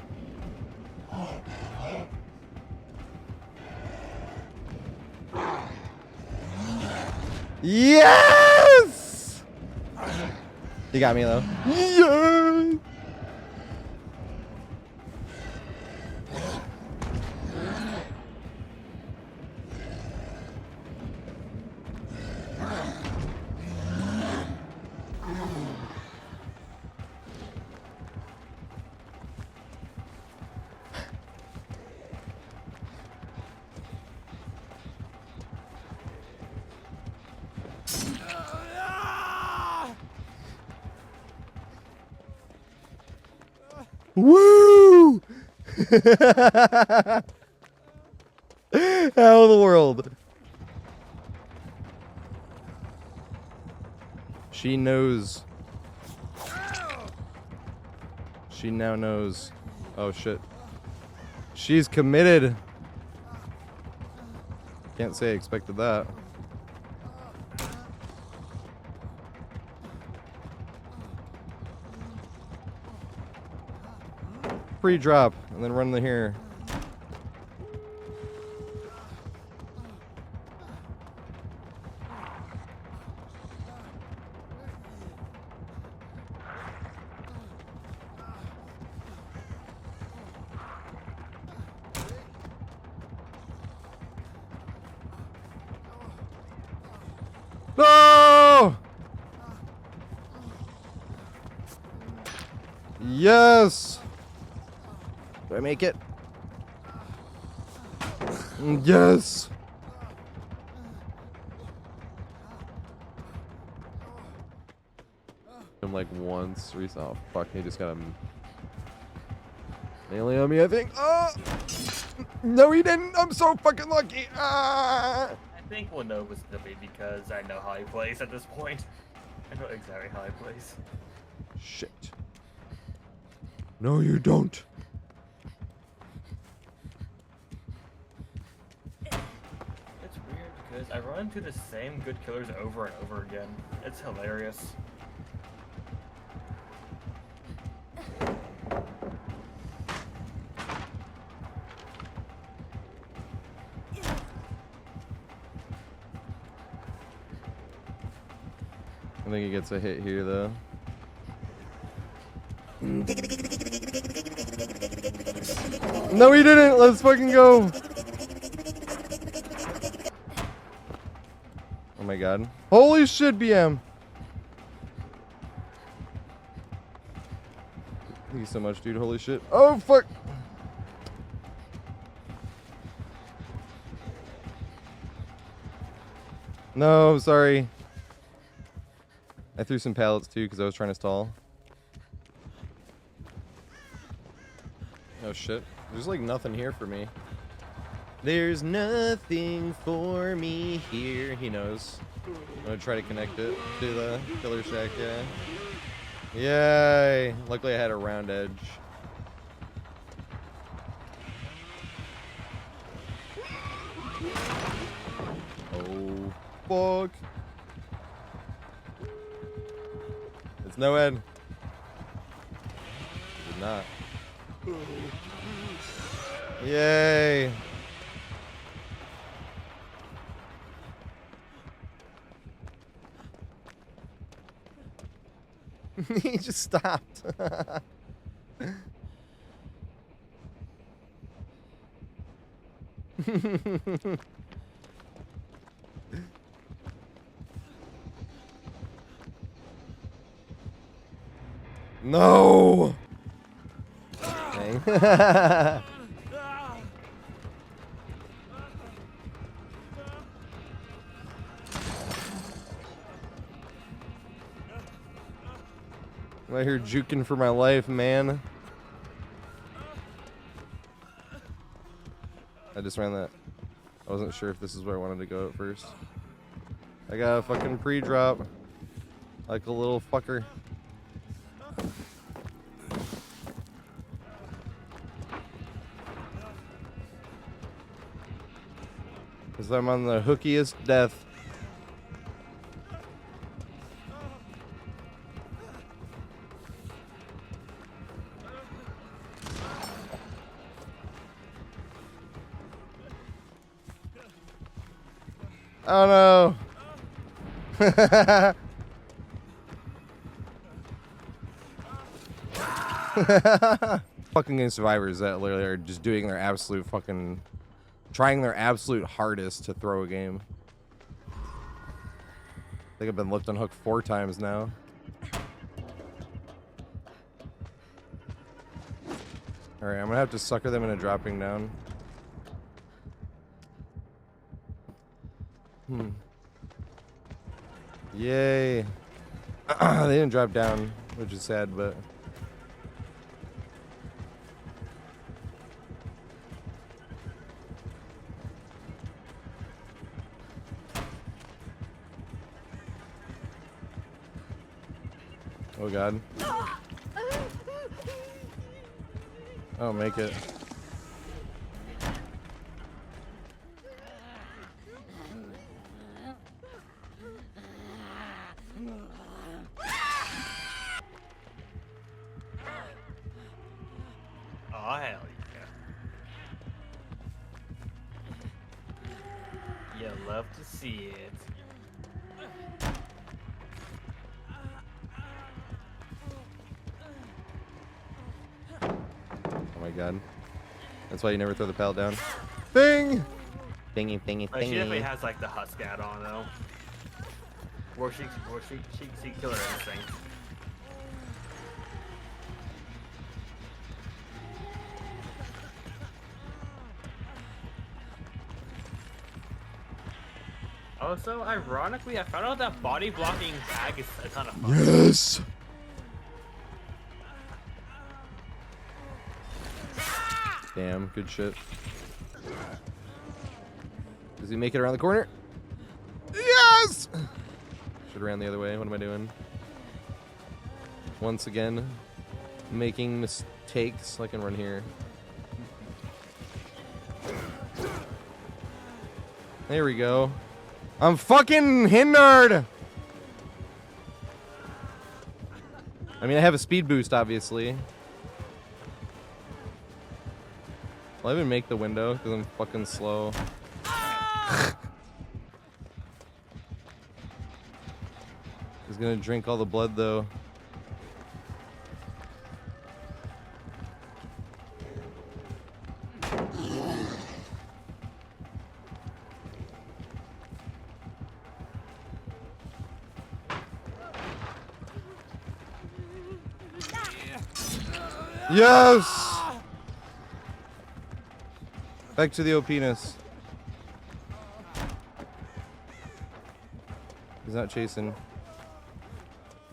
Yes! You got me though. Yes! Woo! How in the world? She knows. She now knows. Oh shit. She's committed. Can't say I expected that. Pre-drop and then run the here. No! Yes! Do I make it? Yes! Him like once. Oh fuck, he just got him. Mainly on me, I think. Oh! No, he didn't. I'm so fucking lucky. Ah! I think we'll know it's gonna be because I know how he plays at this point. I know exactly how he plays. Shit. No, you don't. It's weird because I run into the same good killers over and over again. It's hilarious. I think he gets a hit here, though. No, he didn't. Let's fucking go. Oh my god. Holy shit, BM. Thank you so much, dude. Holy shit. Oh, fuck. No, I'm sorry. I threw some pallets too because I was trying to stall. Oh shit. There's like nothing here for me. There's nothing for me here. He knows. I'm gonna try to connect it to the killer shack, yeah. Yay! Luckily I had a round edge. Oh, fuck. It's no end. Did not. Yay! He just stopped. No! Dang. I'm out here juking for my life, man. I just ran that. I wasn't sure if this is where I wanted to go at first. I got a fucking pre-drop. Like a little fucker. Because I'm on the hookiest death. Oh no. Fucking game survivors that literally are just doing their absolute fucking, trying their absolute hardest to throw a game. I think I've been left on hook 4 times now. Alright, I'm gonna have to sucker them into dropping down. Yay. They didn't drop down, which is sad, but... Oh god. Oh, make it. Oh, hell yeah. You love to see it. Oh my god. That's why you never throw the pallet down. Bing! Bingy, bingy, Like, she definitely bingy. has like the husk add on though. Or she killer instinct. Also, ironically, I found out that body blocking tag is a ton of fun. Yes! Damn, good shit. Does he make it around the corner? Yes! Should have ran the other way. What am I doing? Once again, making mistakes. I can run here. There we go. I'm fucking hindered! I mean, I have a speed boost, obviously. Will I even make the window? Because I'm fucking slow. He's gonna drink all the blood, though. Yes! Back to the OPeness. He's not chasing.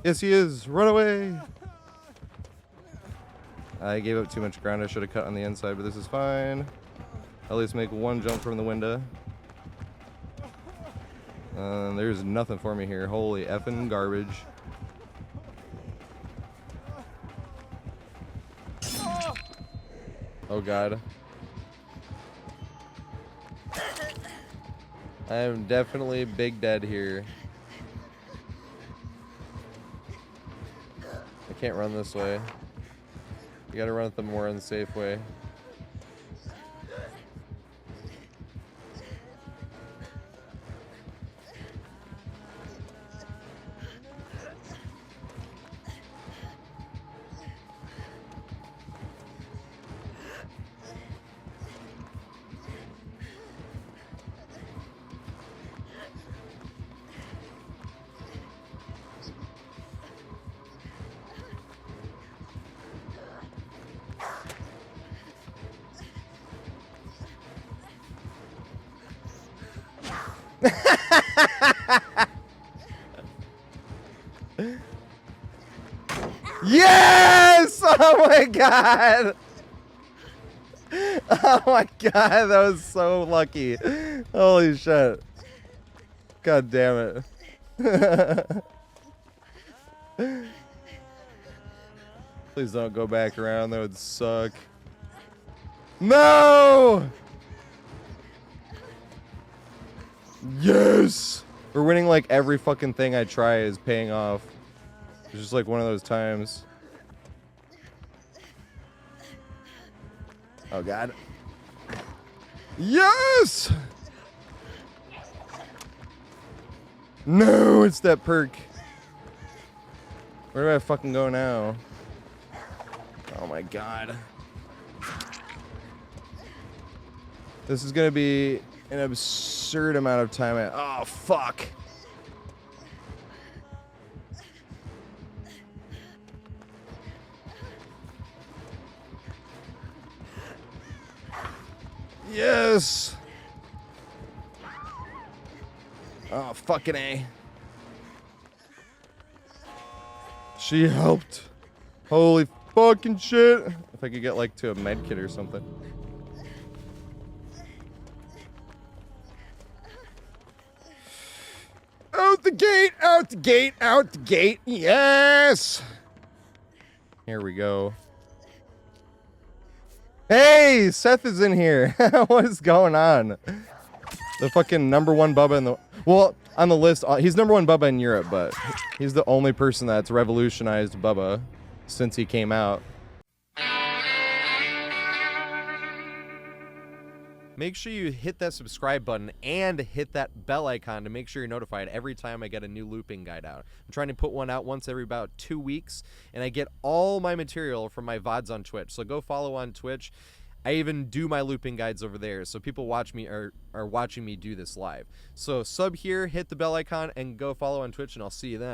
Yes, he is. Run away! I gave up too much ground. I should have cut on the inside, but this is fine. At least make one jump from the window. There's nothing for me here. Holy effing garbage. Oh god. I am definitely big dead here. I can't run this way. You gotta run it the more unsafe way. Yes! Oh my god! Oh my god, that was so lucky. Holy shit. God damn it. Please don't go back around, that would suck. No! Yes! We're winning like every fucking thing I try is paying off. It's just like one of those times. Oh god. Yes! No, it's that perk. Where do I fucking go now? Oh my god. This is gonna be an absurd amount of time. Oh fuck. Yes. Oh fucking A. She helped. Holy fucking shit. If I could get like to a med kit or something. Out the gate, out the gate, out the gate. Yes. Here we go. Hey, Seth is in here. What is going on? The fucking #1 Bubba in the... Well, on the list, he's #1 Bubba in Europe, but he's the only person that's revolutionized Bubba since he came out. Make sure you hit that subscribe button and hit that bell icon to make sure you're notified every time I get a new looping guide out. I'm trying to put one out once every about 2 weeks, and I get all my material from my VODs on Twitch. So go follow on Twitch. I even do my looping guides over there, so people watch me are watching me do this live. So sub here, hit the bell icon, and go follow on Twitch, and I'll see you then.